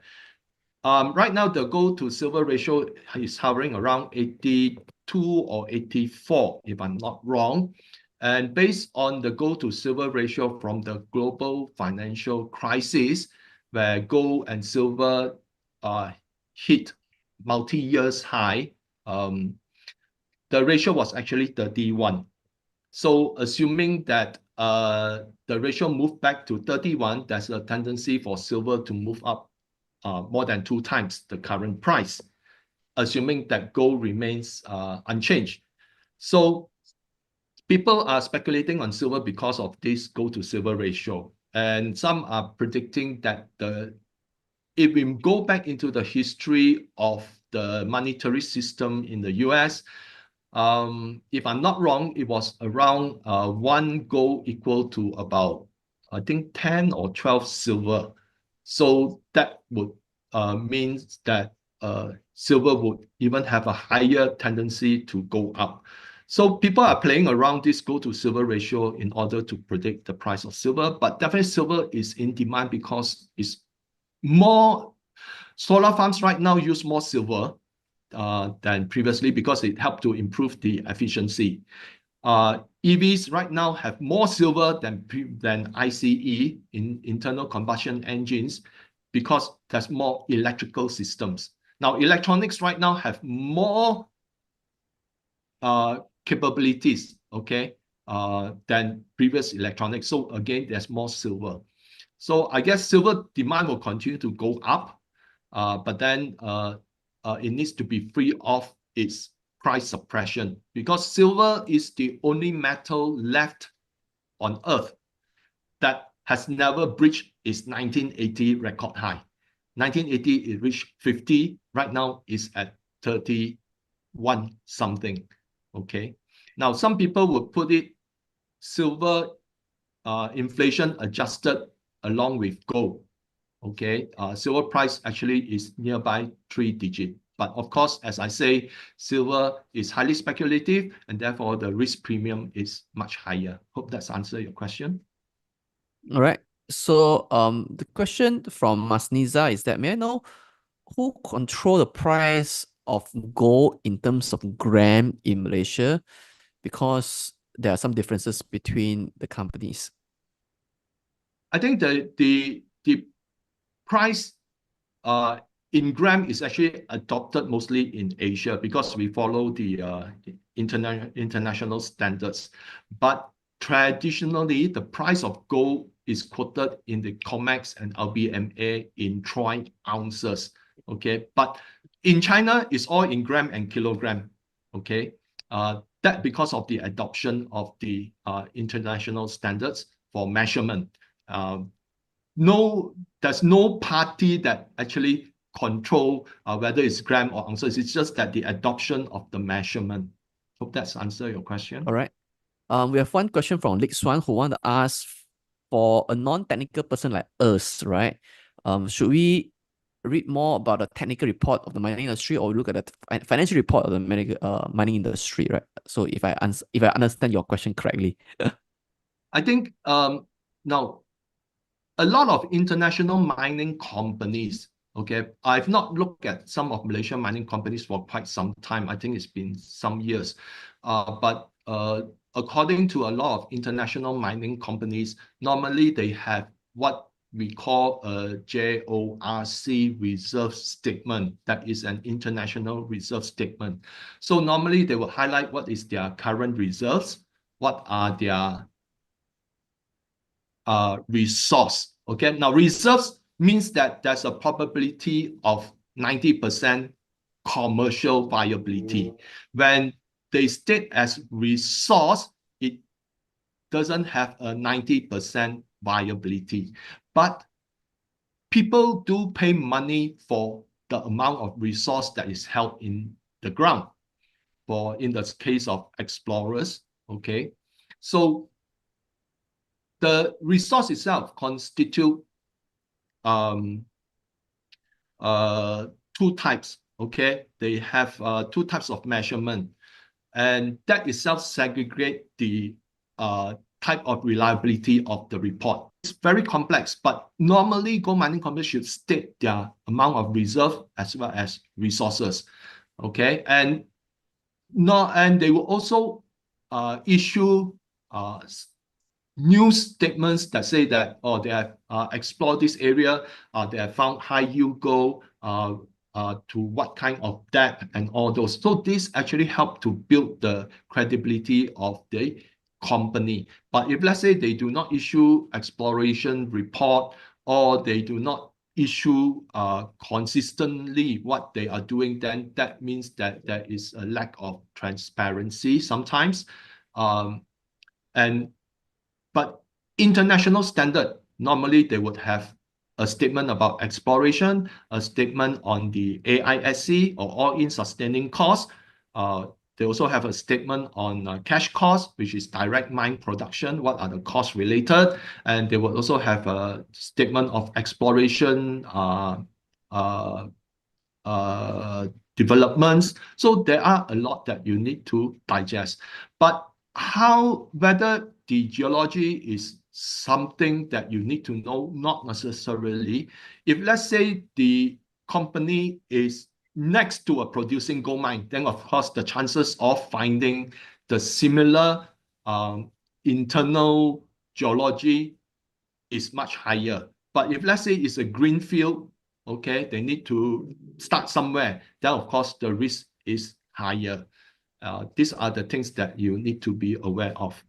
Right now, the gold to silver ratio is hovering around 82 or 84, if I'm not wrong. And based on the gold to silver ratio from the global financial crisis, where gold and silver hit multi-years high, the ratio was actually 31. So assuming that the ratio moved back to 31, there's a tendency for silver to move up more than 2 times the current price, assuming that gold remains unchanged. So people are speculating on silver because of this gold to silver ratio. And some are predicting that if we go back into the history of the monetary system in the US, if I'm not wrong, it was around 1 gold equal to about, I think, 10 or 12 silver. So that would mean that silver would even have a higher tendency to go up. So people are playing around this gold to silver ratio in order to predict the price of silver. But definitely silver is in demand because it's more, solar farms right now use more silver than previously because it helped to improve the efficiency. EVs right now have more silver than ICE in internal combustion engines because there's more electrical systems. Now, electronics right now have more capabilities, okay, than previous electronics. So again, there's more silver. So I guess silver demand will continue to go up, but then it needs to be free of its price suppression because silver is the only metal left on Earth that has never breached its 1980 record high. 1980, it reached 50. Right now, it's at 31 something. Okay. Now, some people would put it silver inflation adjusted along with gold. Okay, silver price actually is nearby 3-digit. But of course, as I say, silver is highly speculative and therefore the risk premium is much higher. Hope that's answered your question. All right. So the question from Masniza is that, may I know who control the price of gold in terms of gram in Malaysia? Because there are some differences between the companies. I think the price in gram is actually adopted mostly in Asia because we follow the international standards. But traditionally, the price of gold is quoted in the COMEX and LBMA in troy ounces. Okay, but in China, it's all in gram and kilogram. Okay, that because of the adoption of the international standards for measurement. There's no party that actually control whether it's gram or ounces. It's just that the adoption of the measurement. Hope that's answered your question. All right. We have one question from Lik Swan who want to ask, for a non-technical person like us, right? Should we read more about the technical report of the mining industry or look at the financial report of the mining industry, right? So if I understand your question correctly. I think now a lot of international mining companies, okay, I've not looked at some of Malaysian mining companies for quite some time. I think it's been some years. But according to a lot of international mining companies, normally they have what we call a JORC reserve statement. That is an international reserve statement. So normally they will highlight what is their current reserves, what are their resource. Okay, now reserves means that there's a probability of 90% commercial viability. When they state as resource, it doesn't have a 90% viability. But people do pay money for the amount of resource that is held in the ground. For in the case of explorers, okay, so the resource itself constitute two types. Okay, they have two types of measurement, and that itself segregate the type of reliability of the report. It's very complex, but normally gold mining companies should state their amount of reserve as well as resources. Okay, and they will also issue news statements that say that, oh, they have explored this area, they have found high yield gold to what kind of depth and all those. So this actually help to build the credibility of the company. But if let's say they do not issue exploration report or they do not issue consistently what they are doing, then that means that there is a lack of transparency sometimes. But international standard, normally they would have a statement about exploration, a statement on the AISC or all-in sustaining cost. They also have a statement on cash cost, which is direct mine production, what are the costs related. And they will also have a statement of exploration developments. So there are a lot that you need to digest. But whether the geology is something that you need to know, not necessarily. If let's say the company is next to a producing gold mine, then of course the chances of finding the similar internal geology is much higher. But if let's say it's a greenfield, okay, they need to start somewhere, then of course the risk is higher. These are the things that you need to be aware of.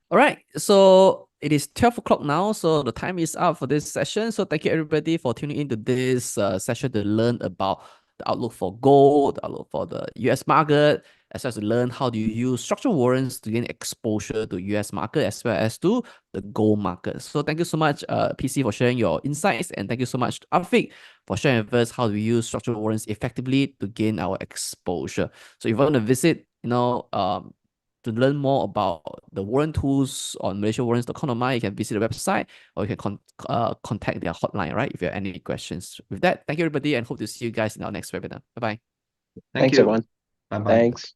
All right, so it is 12 o'clock now, so the time is up for this session. So thank you everybody for tuning into this session to learn about the outlook for gold, the outlook for the US market, as well as to learn how do you use structural warrants to gain exposure to US market as well as to the gold market. So thank you so much, PC, for sharing your insights, and thank you so much, Afiq, for sharing with us how do we use structural warrants effectively to gain our exposure. So if you want to visit, to learn more about the warrant tools on malaysiawarrants.com.my, you can visit the website or you can contact their hotline, right? If you have any questions. With that, thank you everybody and hope to see you guys in our next webinar. Bye-bye. Thank Thanks, you. everyone. Bye-bye. Thanks.